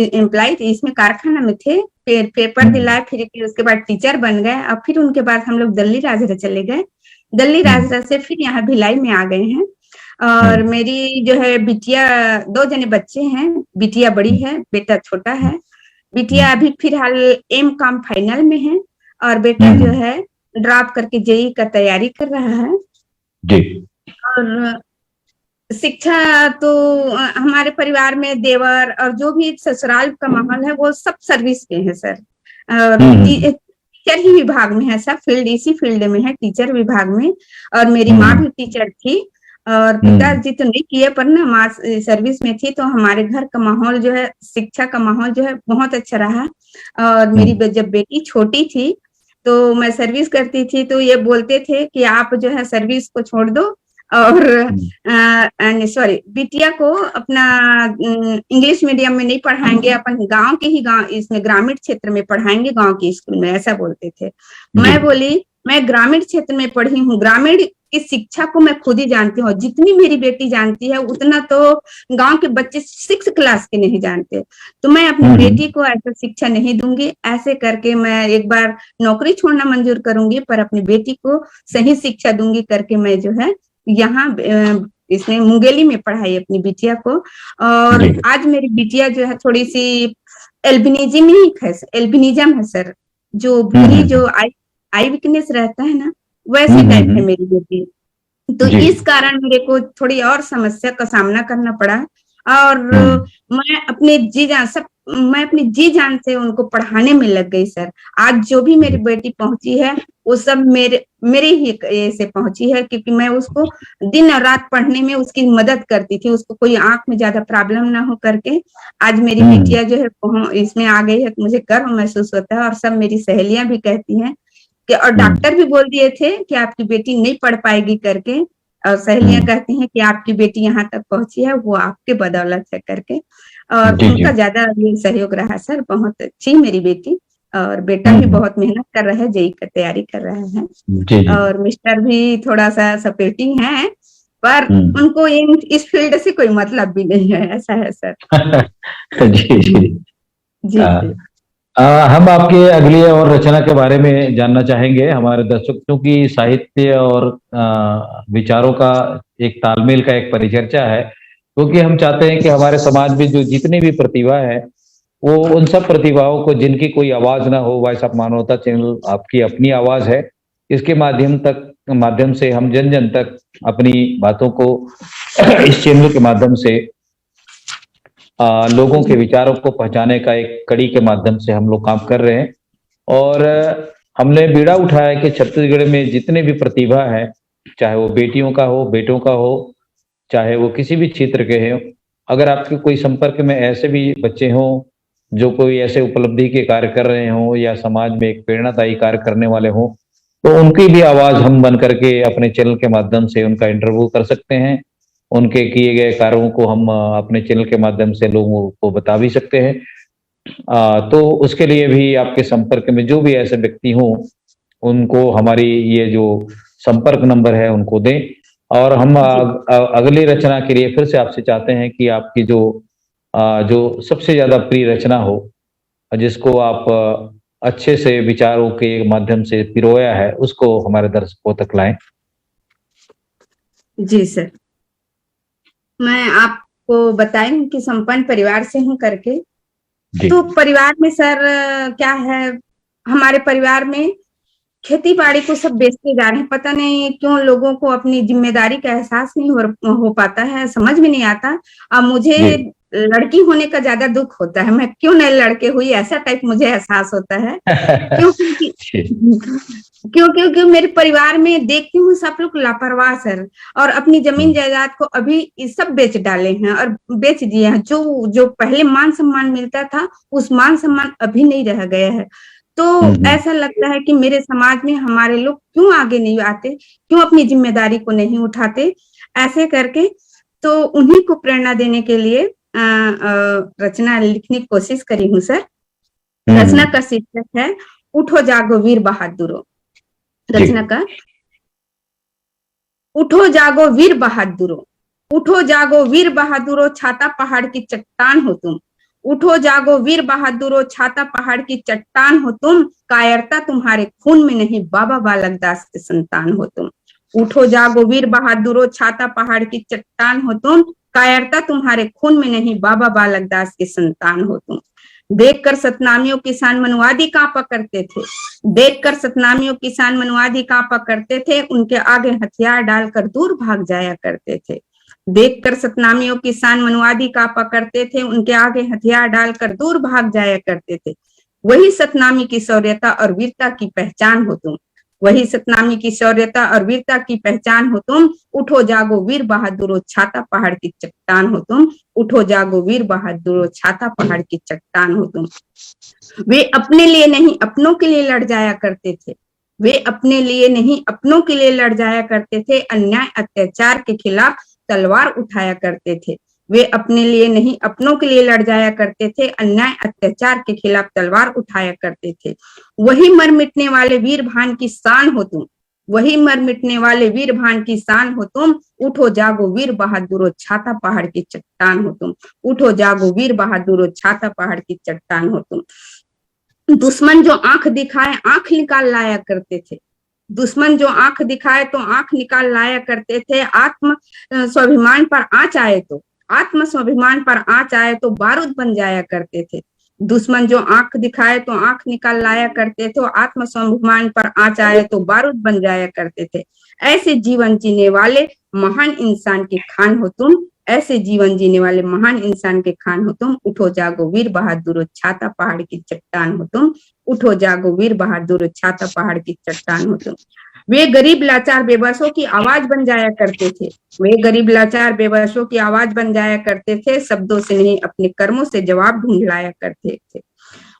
एम्प्लॉय थे, इसमें कारखाना में थे, फिर पेपर दिलाए, फिर उसके बाद टीचर बन गए। अब फिर उनके बाद हम लोग दिल्ली राजरा चले गए, दिल्ली राजरा से फिर यहाँ भिलाई में आ गए हैं। और मेरी जो है बिटिया, 2 जने बच्चे हैं, बिटिया बड़ी है, बेटा छोटा है। बिटिया अभी फिलहाल एम.कॉम फाइनल में है और बेटा जो है ड्रॉप करके जेईई का तैयारी कर रहा है। जी। और शिक्षा तो हमारे परिवार में देवर और जो भी ससुराल का माहौल है वो सब सर्विस के हैं सर। और टीचर ही विभाग में है, सब फील्ड इसी फील्ड में है, टीचर विभाग में। और मेरी माँ भी टीचर थी और पिताजी तो नहीं किए, पर ना माँ सर्विस में थी। तो हमारे घर का माहौल जो है, शिक्षा का माहौल जो है बहुत अच्छा रहा। और मेरी जब बेटी छोटी थी तो मैं सर्विस करती थी, तो ये बोलते थे कि आप जो है सर्विस को छोड़ दो और सॉरी, बिटिया को अपना इंग्लिश मीडियम में नहीं पढ़ाएंगे, अपन गांव के ही इसमें ग्रामीण क्षेत्र में पढ़ाएंगे, गांव के स्कूल में, ऐसा बोलते थे। मैं बोली मैं ग्रामीण क्षेत्र में पढ़ी हूँ, ग्रामीण की शिक्षा को मैं खुद ही जानती हूँ, जितनी मेरी बेटी जानती है उतना तो गांव के बच्चे 6 क्लास के नहीं जानते। तो मैं अपनी बेटी को ऐसा शिक्षा नहीं दूंगी, ऐसे करके मैं एक बार नौकरी छोड़ना मंजूर करूंगी, पर अपनी बेटी को सही शिक्षा दूंगी करके मैं जो है यहाँ इसने मुंगेली में पढ़ाई अपनी बिटिया को। और आज मेरी बिटिया जो है थोड़ी सी एल्बिनिज्म है सर, जो बुरी जो आई वीकनेस रहता है ना, वैसे टाइप है मेरी बेटी। तो इस कारण मेरे को थोड़ी और समस्या का सामना करना पड़ा। और मैं अपनी जी जान से उनको पढ़ाने में लग गई सर। आज जो भी मेरी बेटी पहुंची है वो सब मेरे ही से पहुंची है, क्योंकि मैं उसको दिन और रात पढ़ने में उसकी मदद करती थी, उसको कोई आंख में ज्यादा प्रॉब्लम ना हो करके। आज मेरी बिटिया जो है इसमें आ गई है, तो मुझे गर्व महसूस होता है। और सब मेरी सहेलियां भी कहती हैं कि, और डॉक्टर भी बोल दिए थे कि आपकी बेटी नहीं पढ़ पाएगी करके, और सहेलियां कहती हैं कि आपकी बेटी यहाँ तक पहुंची है वो आपके बदौलत है करके। और उनका ज्यादा ये सहयोग रहा सर। बहुत अच्छी मेरी बेटी, और बेटा भी बहुत मेहनत कर रहा है, जेईई का तैयारी कर रहा है। और मिस्टर भी थोड़ा सा सपोर्टिंग है, पर उनको इस फील्ड से कोई मतलब भी नहीं है, ऐसा है सर। जी जी जी। हम आपके अगली और रचना के बारे में जानना चाहेंगे। हमारे दर्शकों की साहित्य और विचारों का एक तालमेल का एक परिचर्चा है, क्योंकि हम चाहते हैं कि हमारे समाज में जो जितनी भी प्रतिभा है, वो उन सब प्रतिभाओं को जिनकी कोई आवाज ना हो, वॉइस ऑफ मानवता चैनल आपकी अपनी आवाज है। इसके माध्यम से हम जन जन तक अपनी बातों को इस चैनल के माध्यम से लोगों के विचारों को पहचाने का एक कड़ी के माध्यम से हम लोग काम कर रहे हैं। और हमने बीड़ा उठाया कि छत्तीसगढ़ में जितने भी प्रतिभा है, चाहे वो बेटियों का हो, बेटों का हो, चाहे वो किसी भी क्षेत्र के हों, अगर आपके कोई संपर्क में ऐसे भी बच्चे हों जो कोई ऐसे उपलब्धि के कार्य कर रहे हों या समाज में एक प्रेरणादायी कार्य करने वाले हों, तो उनकी भी आवाज हम बन करके अपने चैनल के माध्यम से उनका इंटरव्यू कर सकते हैं। उनके किए गए कार्यों को हम अपने चैनल के माध्यम से लोगों को बता भी सकते हैं। तो उसके लिए भी आपके संपर्क में जो भी ऐसे व्यक्ति हों, उनको हमारी ये जो संपर्क नंबर है उनको दें। और हम अगली रचना के लिए फिर से आपसे चाहते हैं कि आपकी जो सबसे ज्यादा प्रिय रचना हो, जिसको आप अच्छे से विचारों के माध्यम से पिरोया है, उसको हमारे दर्शकों तक लाएं। जी सर, मैं आपको बताएं कि संपन्न परिवार से हूं करके। तो परिवार में सर क्या है, हमारे परिवार में खेती बाड़ी को सब बेचते जा रहे हैं। पता नहीं क्यों लोगों को अपनी जिम्मेदारी का एहसास नहीं हो पाता है, समझ में नहीं आता। अब मुझे लड़की होने का ज्यादा दुख होता है, मैं क्यों नहीं लड़के हुई, ऐसा टाइप मुझे एहसास होता है। क्योंकि मेरे परिवार में देखती हूँ सब लोग लापरवाह सर, और अपनी जमीन जायदाद को अभी सब बेच डाले हैं और बेच दिए हैं। जो पहले मान सम्मान मिलता था, उस मान सम्मान अभी नहीं रह गया है। तो ऐसा लगता है कि मेरे समाज में हमारे लोग क्यों आगे नहीं आते, क्यों अपनी जिम्मेदारी को नहीं उठाते, ऐसे करके। तो उन्हीं को प्रेरणा देने के लिए रचना लिखने की कोशिश करी हूँ सर। रचना का शीर्षक है उठो जागो वीर बहादुरो। रचना का उठो जागो वीर बहादुरो, उठो जागो वीर बहादुरो, छाता पहाड़ की चट्टान हो तुम। उठो जागो वीर बहादुरो, छाता पहाड़ की चट्टान हो तुम। कायरता तुम्हारे खून में नहीं, बाबा बालक दास के संतान हो तुम। उठो जागो वीर बहादुरो, छाता पहाड़ की चट्टान हो तुम। कायरता तुम्हारे खून में नहीं, बाबा बालक दास के संतान हो तुम। देखकर सतनामियों किसान मनुवादी कांपा करते थे, देखकर सतनामियों किसान मनुवादी कांपा करते थे। उनके आगे हथियार डालकर दूर भाग जाया करते थे। देखकर सतनामियों किसान मनुवादी कांपा करते थे, उनके आगे हथियार डालकर दूर भाग जाया करते थे। वही सतनामी की शौर्यता और वीरता की पहचान हो तुम, वही सतनामी की शौर्यता और वीरता की पहचान हो तुम। उठो जागो वीर बहादुरो, छाता पहाड़ की चट्टान हो तुम। उठो जागो वीर बहादुरो, छाता पहाड़ की चट्टान हो तुम। वे अपने लिए नहीं अपनों के लिए लड़ जाया करते थे, वे अपने लिए नहीं अपनों के लिए लड़ जाया करते थे। अन्याय अत्याचार के खिलाफ तलवार उठाया करते थे, वे अपने लिए नहीं अपनों के लिए लड़ जाया करते थे। अन्याय अत्याचार के खिलाफ तलवार उठाया करते थे। वही मर मिटने वाले वीर भान की शान हो तुम, वही मर मिटने वाले वीर भान की शान हो तुम। उठो जागो वीर बहादुरो, छाता पहाड़ की चट्टान हो तुम। उठो जागो वीर बहादुरो, छाता पहाड़ की चट्टान हो तुम। दुश्मन जो आंख दिखाए आंख निकाल लाया करते थे, दुश्मन जो आंख दिखाए तो आंख निकाल लाया करते थे। आत्म स्वाभिमान पर आंच आए तो, आत्म स्वाभिमान पर आंच आए तो बारूद बन जाया करते थे। दुश्मन जो आंख दिखाए तो आंख निकाल लाया करते थे, आत्म स्वाभिमान पर आंच आए तो बारूद बन जाया करते थे। ऐसे जीवन जीने वाले महान इंसान के खान हो तुम, ऐसे जीवन जीने वाले महान इंसान के खान हो तुम। उठो जागो वीर बहादुरो, छाता पहाड़ की चट्टान हो तुम। उठो जागो वीर बहादुरो, छाता पहाड़ की चट्टान हो तुम। वे गरीब लाचार बेबसों की आवाज बन जाया करते थे, वे गरीब लाचार बेबसों की आवाज बन जाया करते थे। शब्दों से नहीं अपने कर्मों से जवाब ढूंढ लाया करते थे,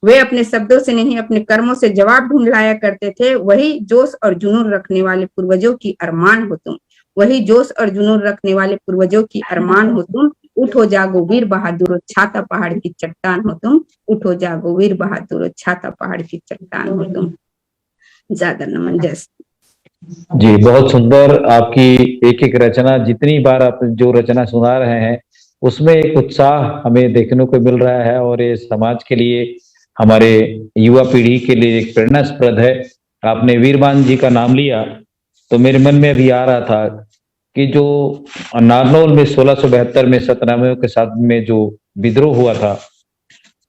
वे अपने शब्दों से नहीं अपने कर्मों से जवाब ढूंढ लाया करते थे। वही जोश और जुनून रखने वाले पूर्वजों की अरमान हो तुम, वही जोश और जुनून रखने वाले पूर्वजों की अरमान हो तुम। उठो जागो वीर बहादुरो, छाता पहाड़ की चट्टान हो तुम। उठो जागो वीर बहादुरो, छाता पहाड़ की चट्टान हो तुम। ज्यादा नमन। जय जी, बहुत सुंदर आपकी एक एक रचना। जितनी बार आप जो रचना सुना रहे हैं उसमें एक उत्साह हमें देखने को मिल रहा है, और ये समाज के लिए, हमारे युवा पीढ़ी के लिए एक प्रेरणास्पद है। आपने वीरबान जी का नाम लिया तो मेरे मन में अभी आ रहा था कि जो नारनौल में 1672 में सतनामियों के साथ में जो विद्रोह हुआ था,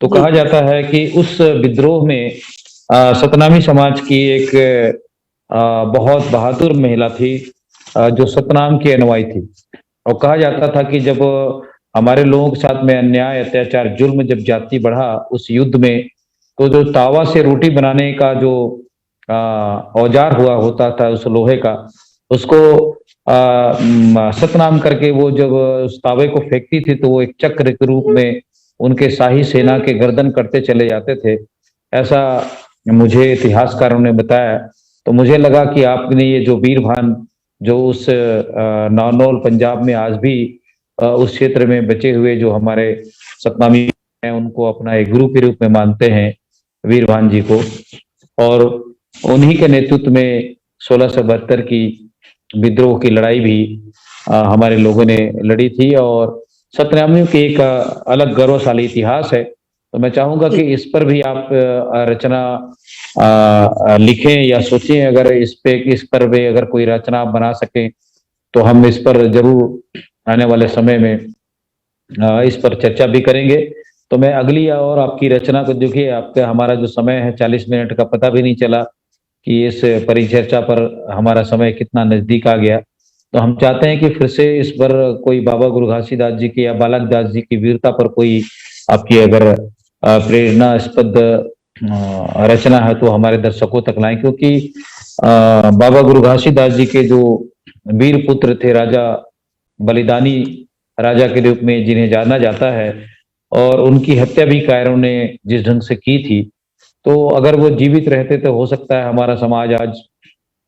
तो कहा जाता है कि उस विद्रोह में सतनामी समाज की एक बहुत बहादुर महिला थी जो सतनाम की अनुयायी थी। और कहा जाता था कि जब हमारे लोगों के साथ में अन्याय, अत्याचार, जुल्म जब जाति बढ़ा उस युद्ध में, तो जो तावा से रोटी बनाने का जो औजार हुआ होता था उस लोहे का, उसको सतनाम करके वो जब उस तावे को फेंकती थी तो वो एक चक्र के रूप में उनके शाही सेना के गर्दन करते चले जाते थे। ऐसा मुझे इतिहासकारों ने बताया। तो मुझे लगा कि आपने ये जो वीर भान जो उस नानौल पंजाब में आज भी उस क्षेत्र में बचे हुए जो हमारे सतनामी हैं उनको अपना एक गुरु के रूप में मानते हैं, वीर भान जी को, और उन्हीं के नेतृत्व में 1672 की विद्रोह की लड़ाई भी हमारे लोगों ने लड़ी थी। और सतनामियों की एक अलग गौरवशाली इतिहास है। तो मैं चाहूंगा कि इस पर भी आप रचना लिखें या सोचें, अगर इस पर भी अगर कोई रचना आप बना सकें तो हम इस पर जरूर आने वाले समय में इस पर चर्चा भी करेंगे। तो मैं अगली और आपकी रचना को देखिए, आपका हमारा जो समय है 40 मिनट का पता भी नहीं चला कि इस परिचर्चा पर हमारा समय कितना नजदीक आ गया। तो हम चाहते हैं कि फिर से इस पर कोई बाबा गुरु घासीदास जी की या बालक दास जी की वीरता पर कोई आपकी अगर प्रेरणास्पद रचना है तो हमारे दर्शकों तक लाएं, क्योंकि बाबा गुरु घासीदास जी के जो वीर पुत्र थे, राजा बलिदानी राजा के रूप में जिन्हें जाना जाता है, और उनकी हत्या भी कायरों ने जिस ढंग से की थी, तो अगर वो जीवित रहते तो हो सकता है हमारा समाज आज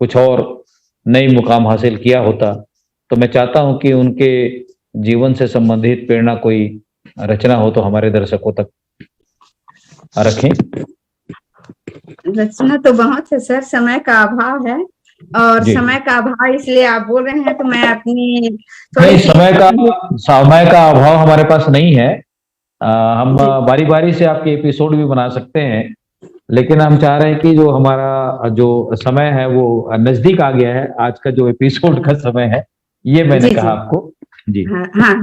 कुछ और नई मुकाम हासिल किया होता। तो मैं चाहता हूं कि उनके जीवन से संबंधित प्रेरणा कोई रचना हो तो हमारे दर्शकों तक रखें। रचना तो बहुत है सर, समय का अभाव है, और समय का अभाव इसलिए आप बोल रहे हैं तो मैं अपनी नहीं, समय का अभाव हमारे पास नहीं है। हम बारी बारी से आपके एपिसोड भी बना सकते हैं, लेकिन हम चाह रहे हैं कि जो हमारा जो समय है वो नजदीक आ गया है, आज का जो एपिसोड का समय है, ये मैंने कहा आपको जी। हाँ,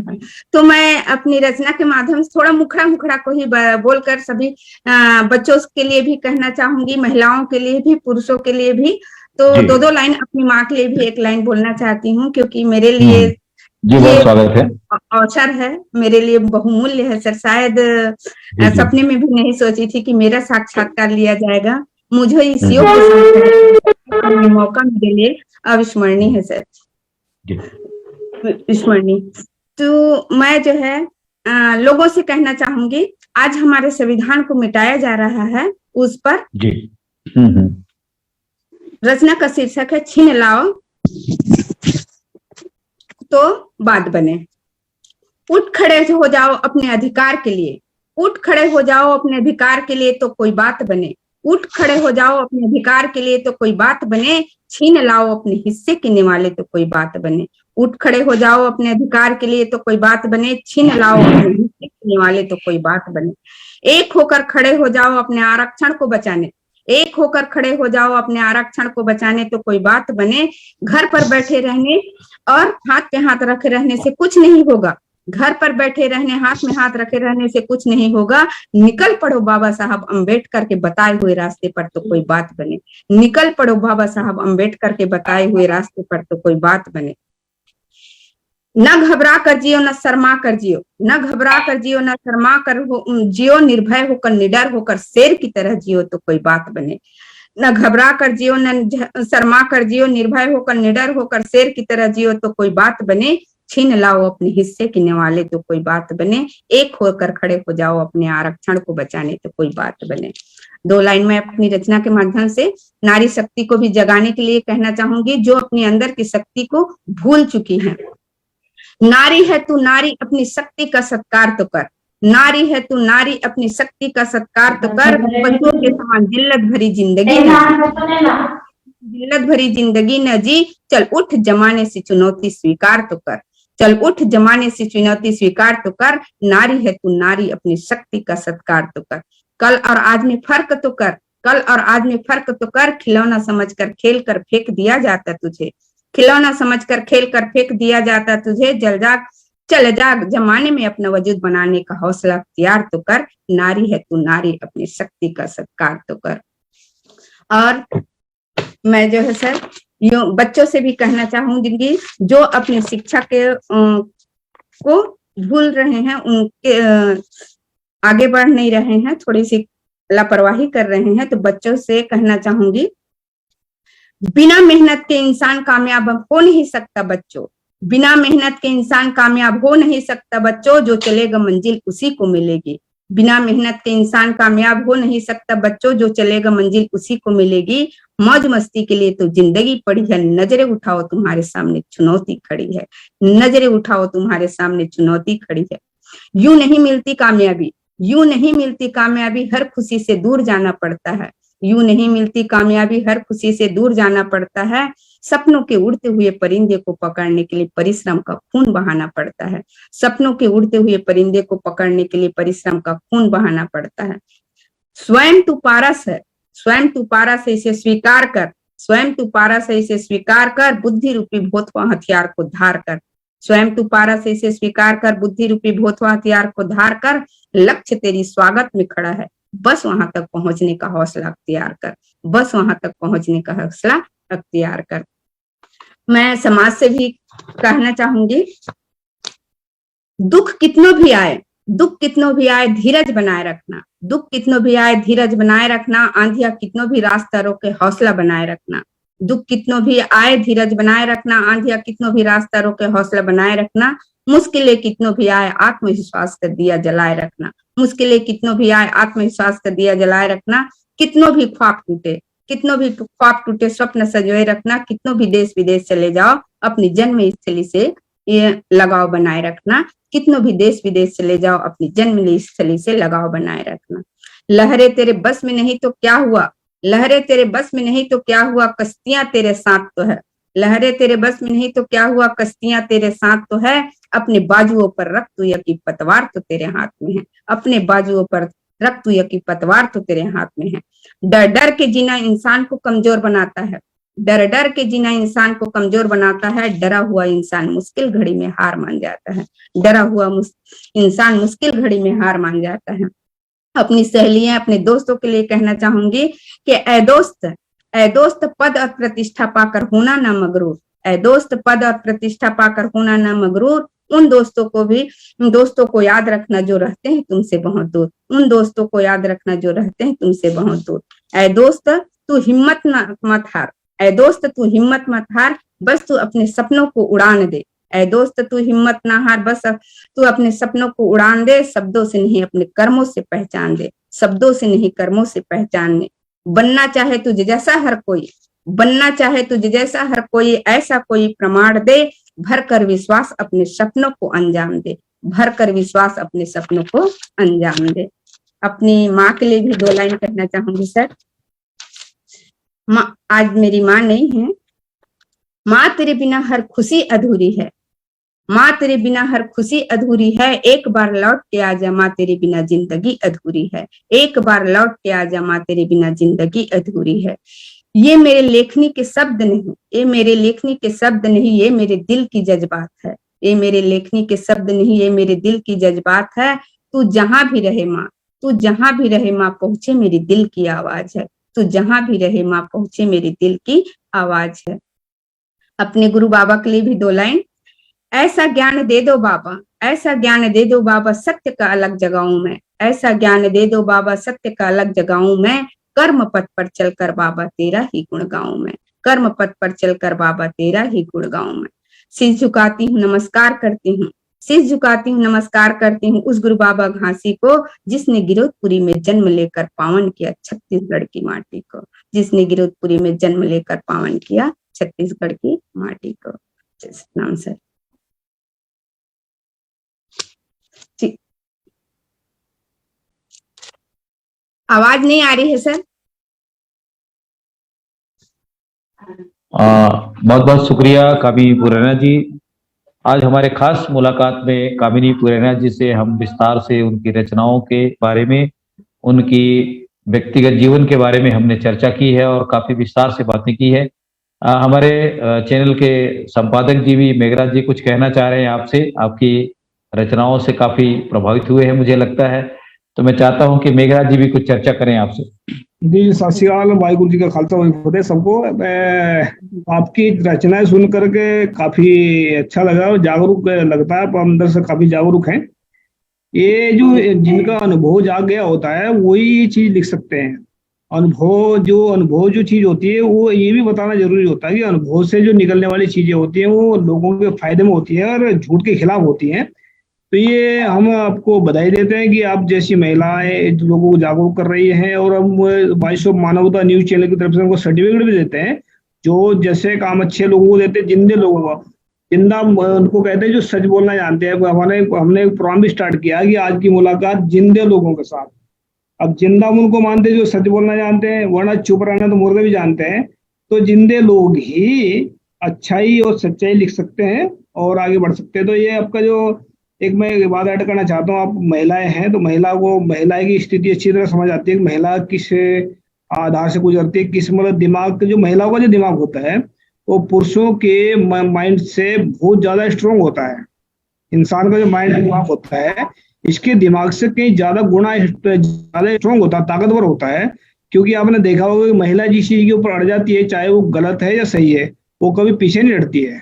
तो मैं अपनी रचना के माध्यम से थोड़ा मुखड़ा मुखड़ा को ही बोलकर सभी बच्चों के लिए भी कहना चाहूंगी, महिलाओं के लिए भी, पुरुषों के लिए भी। तो दो लाइन अपनी माँ के लिए भी एक लाइन बोलना चाहती हूँ, क्योंकि मेरे लिए बहुत स्वागत है, अवसर है, मेरे लिए बहुमूल्य है सर। शायद सपने में भी नहीं सोची थी कि मेरा साक्षात्कार लिया जाएगा। मुझे इस योग मौका मेरे लिए अविस्मरणीय है सर, विस्मरणीय। तो मैं जो है लोगों से कहना चाहूंगी, आज हमारे संविधान को मिटाया जा रहा है, उस पर जी। रचना का शीर्षक है छीन लाओ तो बात बने। उठ खड़े हो जाओ अपने अधिकार के लिए, उठ खड़े हो जाओ अपने अधिकार के लिए तो कोई बात बने। उठ खड़े हो जाओ अपने अधिकार के लिए तो कोई बात बने, छीन लाओ अपने हिस्से के निवाले तो कोई बात बने। उठ खड़े हो जाओ अपने अधिकार के लिए तो कोई बात बने, छीन लाओ अपने हिस्से के निवाले तो कोई बात बने। एक होकर खड़े हो जाओ अपने आरक्षण को बचाने, एक होकर खड़े हो जाओ अपने आरक्षण को बचाने तो कोई बात बने। घर पर बैठे रहने और हाथ पे हाथ रखे रहने से कुछ नहीं होगा, घर पर बैठे रहने, हाथ में हाथ रखे रहने से कुछ नहीं होगा। निकल पड़ो बाबा साहब अम्बेडकर के बताए हुए रास्ते पर तो कोई बात बने। निकल पड़ो बाबा साहब अम्बेडकर के बताए हुए रास्ते पर तो कोई बात बने। न घबरा कर जियो, न शर्मा कर जियो, न घबरा कर जियो, न शर्मा कर जियो, निर्भय होकर निडर होकर शेर की तरह जियो तो कोई बात बने। न घबरा कर जियो, न शर्मा कर जियो, निर्भय होकर निडर होकर शेर की तरह जियो तो कोई बात बने। छीन लाओ अपने हिस्से के निवाले तो कोई बात बने। एक होकर खड़े हो जाओ अपने आरक्षण को बचाने तो कोई बात बने। दो लाइन में अपनी रचना के माध्यम से नारी शक्ति को भी जगाने के लिए कहना चाहूंगी, जो अपने अंदर की शक्ति को भूल चुकी है। नारी है तू नारी, अपनी शक्ति का सत्कार तो कर। नारी है तू नारी, अपनी शक्ति का सत्कार तो कर। बच्चों के समान जिल्लत भरी जिंदगी न जी। चल उठ जमाने से चुनौती स्वीकार तो कर, चल उठ जमाने से चुनौती स्वीकार तो कर। नारी है तू नारी, अपनी शक्ति का सत्कार तो कर। कल और आज में फर्क तो कर, कल और आज में फर्क तो कर। खिलौना समझकर खेल कर फेंक दिया जाता तुझे, खिलौना समझकर खेल कर फेंक दिया जाता तुझे। जल जाग चल जाग जमाने में अपना वजूद बनाने का हौसला अख्तियार तो कर। नारी है तू नारी, अपनी शक्ति का सत्कार तो कर। और मैं जो है सर बच्चों से भी कहना चाहूंगी, जो अपनी शिक्षा के को भूल रहे हैं, उनके आगे बढ़ नहीं रहे हैं, थोड़ी सी लापरवाही कर रहे हैं, तो बच्चों से कहना चाहूंगी, बिना मेहनत के इंसान कामयाब हो नहीं सकता बच्चों, बिना मेहनत के इंसान कामयाब हो नहीं सकता बच्चों, जो चलेगा मंजिल उसी को मिलेगी। बिना मेहनत के इंसान कामयाब हो नहीं सकता बच्चों, जो चलेगा मंजिल उसी को मिलेगी। मौज मस्ती के लिए तो जिंदगी पड़ी है, नजरें उठाओ तुम्हारे सामने चुनौती खड़ी है, नजरें उठाओ तुम्हारे सामने चुनौती खड़ी है। यूं नहीं मिलती कामयाबी, यूं नहीं मिलती कामयाबी, हर खुशी से दूर जाना पड़ता है। यूं नहीं मिलती कामयाबी, हर खुशी से दूर जाना पड़ता है। सपनों के उड़ते हुए परिंदे को पकड़ने के लिए परिश्रम का खून बहाना पड़ता है। सपनों के उड़ते हुए परिंदे को पकड़ने के लिए परिश्रम का खून बहाना पड़ता है। स्वयं तू पारस है, स्वयं तू पारस है, इसे स्वीकार कर। स्वयं तू पारस है, इसे स्वीकार कर, बुद्धि रूपी भोतवा हथियार को धार कर। स्वयं तू पारस है, इसे स्वीकार कर, बुद्धि रूपी भोतवा हथियार को धार कर। लक्ष्य तेरी स्वागत में खड़ा है, बस वहां तक पहुंचने का हौसला अख्तियार कर, बस वहां तक पहुंचने का हौसला अख्तियार कर। मैं समाज से भी कहना चाहूंगी, दुख कितनों भी आए, दुख कितनों भी आए, धीरज बनाए रखना। दुख कितनों भी आए, धीरज बनाए रखना। आंधिया कितनों भी रास्ता रोके, हौसला बनाए रखना। दुख कितनों भी आए, धीरज बनाए रखना। आंधिया कितनों भी रास्ता रोके, हौसला बनाए रखना। मुश्किलें कितनों भी आए, आत्मविश्वास का दिया जलाए रखना। मुश्किलें कितनों भी आए, आत्मविश्वास का दिया जलाए रखना। कितनों भी ख्वाब टूटे, कितनों भी ख्वाब टूटे, स्वप्न सजोए रखना। कितनों भी देश विदेश चले जाओ, अपनी जन्म स्थली से ये लगाव बनाए रखना। कितनों भी देश विदेश चले जाओ, अपनी जन्म स्थली से लगाव बनाए रखना। लहरें तेरे बस में नहीं तो क्या हुआ, लहरें तेरे बस में नहीं तो क्या हुआ, कश्तियां तेरे साथ तो है। लहरें तेरे बस में नहीं तो क्या हुआ, कश्तियां तेरे साथ तो है। अपने बाजुओं पर रख तू यकी पतवार तो तेरे हाथ में है। अपने बाजुओं पर रख तू यकी पतवार तो तेरे हाथ में है। डर डर के जीना इंसान को कमजोर बनाता है। डर डर के जीना इंसान को कमजोर बनाता है। डरा हुआ इंसान मुश्किल घड़ी में हार मान जाता है। डरा हुआ इंसान मुश्किल घड़ी में हार मान जाता है। अपनी सहेलियां, अपने दोस्तों के लिए कहना चाहूंगी कि ए दोस्त पद और प्रतिष्ठा पाकर होना ना मगरूर। ए दोस्त पद और प्रतिष्ठा पाकर होना ना मगरूर। उन दोस्तों को भी, उन दोस्तों को याद रखना जो रहते हैं तुमसे बहुत दूर। उन दोस्तों को याद रखना जो रहते हैं तुमसे बहुत दूर। ए दोस्त तू हिम्मत मत हार, ए दोस्त तू हिम्मत मत हार, बस तू अपने सपनों को उड़ान दे। ए दोस्त तू हिम्मत ना हार, बस तू अपने सपनों को उड़ान दे। शब्दों से नहीं अपने कर्मों से पहचान दे, शब्दों से नहीं कर्मों से पहचान दे। बनना चाहे तुझे जैसा हर कोई, बनना चाहे तुझे जैसा हर कोई, ऐसा कोई प्रमाण दे। भर कर विश्वास अपने सपनों को अंजाम दे, भर कर विश्वास अपने सपनों को अंजाम दे। अपनी माँ के लिए भी 2 लाइन कहना चाहूंगी सर। माँ, आज मेरी माँ नहीं है। माँ तेरे बिना हर खुशी अधूरी है, माँ तेरे बिना हर खुशी अधूरी है। एक बार लौट के आजा माँ, तेरे बिना जिंदगी अधूरी है। एक बार लौट के आजा माँ, तेरे बिना जिंदगी अधूरी है। ये मेरे लेखनी के शब्द नहीं, ये मेरे लेखनी के शब्द नहीं, ये मेरे दिल की जज्बात है। ये मेरे लेखनी के शब्द नहीं, ये मेरे दिल की जज्बात है। तू जहां भी रहे माँ, तू जहां भी रहे माँ, पहुंचे मेरी दिल की आवाज है। तू जहां भी रहे माँ, पहुंचे मेरी दिल की आवाज है। अपने गुरु बाबा के लिए भी 2 लाइन। ऐसा ज्ञान दे दो बाबा, ऐसा ज्ञान दे दो बाबा, सत्य का अलग जगाऊं मैं। ऐसा ज्ञान दे दो बाबा, सत्य का अलग जगाऊं मैं। कर्म पथ पर चलकर बाबा तेरा ही गुण गाऊं मैं। कर्म पथ पर चलकर बाबा तेरा ही गुण गाऊं मैं। शीश झुकाती हूँ, नमस्कार करती हूँ, शीश झुकाती हूँ, नमस्कार करती हूँ उस गुरु बाबा घासी को, जिसने गिरोधपुरी में जन्म लेकर पावन किया छत्तीसगढ़ की माटी को। जिसने गिरोधपुरी में जन्म लेकर पावन किया छत्तीसगढ़ की माटी को। नाम सर जी। आवाज नहीं आ रही है सर। बहुत बहुत शुक्रिया कामिनी पुरैना जी। आज हमारे खास मुलाकात में कामिनी पुरैना जी से हम विस्तार से उनकी रचनाओं के बारे में, उनकी व्यक्तिगत जीवन के बारे में हमने चर्चा की है और काफी विस्तार से बातें की है। हमारे चैनल के संपादक जी भी, मेघराज जी, कुछ कहना चाह रहे हैं आपसे। आपकी रचनाओं से काफी प्रभावित हुए हैं मुझे लगता है, तो मैं चाहता हूं कि मेघराज जी भी कुछ चर्चा करें आपसे। जी सत श्री अकाल, वाहिगुरु जी का खालसा वाहिगुरु फतेह सबको। आपकी रचनाएं सुन करके काफी अच्छा लगा और जागरूक लगता है, आप अंदर से काफी जागरूक हैं। ये जो जिनका अनुभव जाग गया होता है वही ये चीज लिख सकते हैं। अनुभव जो चीज होती है वो ये भी बताना जरूरी होता है कि अनुभव से जो निकलने वाली चीजें होती हैं वो लोगों के फायदे में होती है और झूठ के खिलाफ होती हैं। तो ये हम आपको बधाई देते हैं कि आप जैसी महिलाएं जो लोगों को जागरूक कर रही हैं, और हम वॉइस ऑफ मानवता न्यूज चैनल की तरफ से उनको सर्टिफिकेट भी देते हैं, जो जैसे काम अच्छे लोगों को देते हैं, जिंदे लोगों को जिंदा उनको कहते हैं जो सच बोलना जानते हैं। हमने एक प्रोग्राम भी स्टार्ट किया कि आज की मुलाकात जिंदे लोगों के साथ। अब जिंदा हम उनको मानते हैं जो सच बोलना जानते हैं, वरना चुप रहना तो मुर्दे भी जानते हैं। तो जिंदे लोग ही अच्छाई और सच्चाई लिख सकते हैं और आगे बढ़ सकते हैं। तो ये आपका जो एक मैं एक बात ऐड करना चाहता हूँ, आप महिलाएं हैं तो महिला की स्थिति अच्छी तरह समझ आती है कि महिला किस आधार से गुजरती है, किस मतलब दिमाग, जो महिलाओं का जो दिमाग होता है वो पुरुषों के माइंड से बहुत ज्यादा स्ट्रोंग होता है। इंसान का जो माइंड दिमाग होता है इसके दिमाग से कहीं ज्यादा गुना ज्यादा स्ट्रोंग होता है, ताकतवर होता है। क्योंकि आपने देखा होगा कि महिला जिस चीज के ऊपर अड़ जाती है, चाहे वो गलत है या सही है, वो कभी पीछे नहीं हटती है।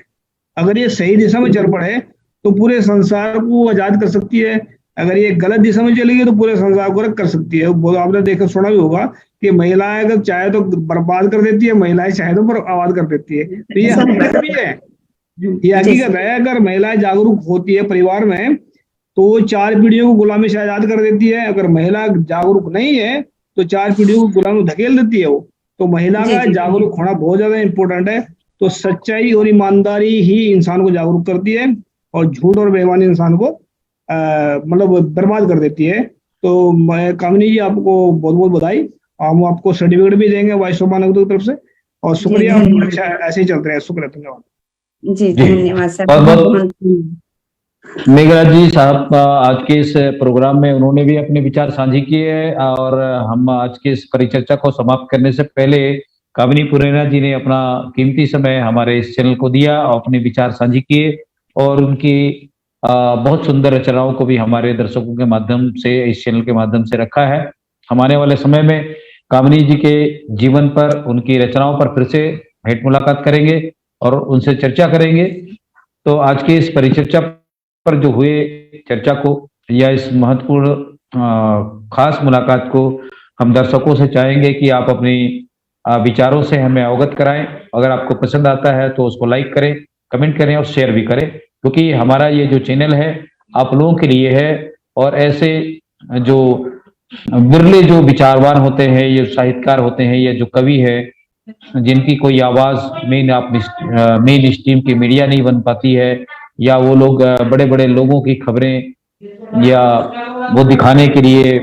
अगर ये सही दिशा में चल पड़े तो पूरे संसार को आजाद कर सकती है, अगर ये गलत दिशा में चली गई तो पूरे संसार को रख कर सकती है। वो आपने देखा सुना भी होगा कि महिलाएं अगर चाहे तो बर्बाद कर देती है, महिलाएं चाहे तो आबाद कर देती है। तो ये हकीकत भी है, ये हकीकत है। अगर महिलाएं जागरूक होती है परिवार में तो वो 4 पीढ़ियों को गुलामी से आजाद कर देती है। अगर महिला जागरूक नहीं है तो 4 पीढ़ियों को गुलामी धकेल देती है वो। तो महिला का जागरूक होना बहुत ज्यादा इंपॉर्टेंट है। तो सच्चाई और ईमानदारी ही इंसान को जागरूक करती है और झूठ और बेईमानी इंसान को मतलब बर्बाद कर देती है। तो मैं कामिनी जी आपको बहुत बहुत बधाई। हम आपको सर्टिफिकेट भी देंगे वॉइस ऑफ मानवता की तरफ से, और शुक्रिया। अच्छा ऐसे ही चलते रहे, शुक्रिया, धन्यवाद। जी धन्यवाद सर। बहुत मेघराज जी साहब आज के इस प्रोग्राम में उन्होंने भी अपने विचार साझे किए हैं, और हम आज के इस परिचर्चा को समाप्त करने से पहले कामिनी पुरेना जी ने अपना कीमती समय हमारे इस चैनल को दिया और अपने विचार साझे किए, और उनकी बहुत सुंदर रचनाओं को भी हमारे दर्शकों के माध्यम से, इस चैनल के माध्यम से रखा है। हम आने वाले समय में कामिनी जी के जीवन पर, उनकी रचनाओं पर फिर से भेंट मुलाकात करेंगे और उनसे चर्चा करेंगे। तो आज की इस परिचर्चा पर जो हुए चर्चा को, या इस महत्वपूर्ण खास मुलाकात को हम दर्शकों से चाहेंगे कि आप अपनी विचारों से हमें अवगत कराएं। अगर आपको पसंद आता है तो उसको लाइक करें, कमेंट करें और शेयर भी करें, क्योंकि हमारा ये जो चैनल है आप लोगों के लिए है। और ऐसे जो बिरले जो विचारवान होते हैं, ये साहित्यकार होते हैं, ये जो कवि है, जिनकी कोई आवाज मेन स्ट्रीम की मीडिया नहीं बन पाती है, या वो लोग बड़े बड़े लोगों की खबरें या वो दिखाने के लिए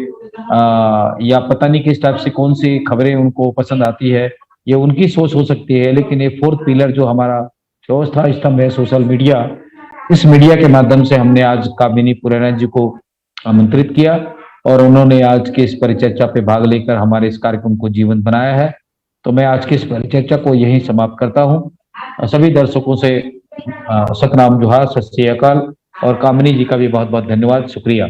या पता नहीं किस टाइप से कौन सी खबरें उनको पसंद आती है, ये उनकी सोच हो सकती है। लेकिन ये 4th पिलर जो हमारा चौथा स्तंभ है, सोशल मीडिया, इस मीडिया के माध्यम से हमने आज कामिनी पुरेना जी को आमंत्रित किया और उन्होंने आज के इस परिचर्चा पे भाग लेकर हमारे इस कार्यक्रम को जीवंत बनाया है। तो मैं आज की इस परिचर्चा को यहीं समाप्त करता हूँ। सभी दर्शकों से सतनाम जोहार, सत श्री अकाल, और कामिनी जी का भी बहुत बहुत धन्यवाद, शुक्रिया।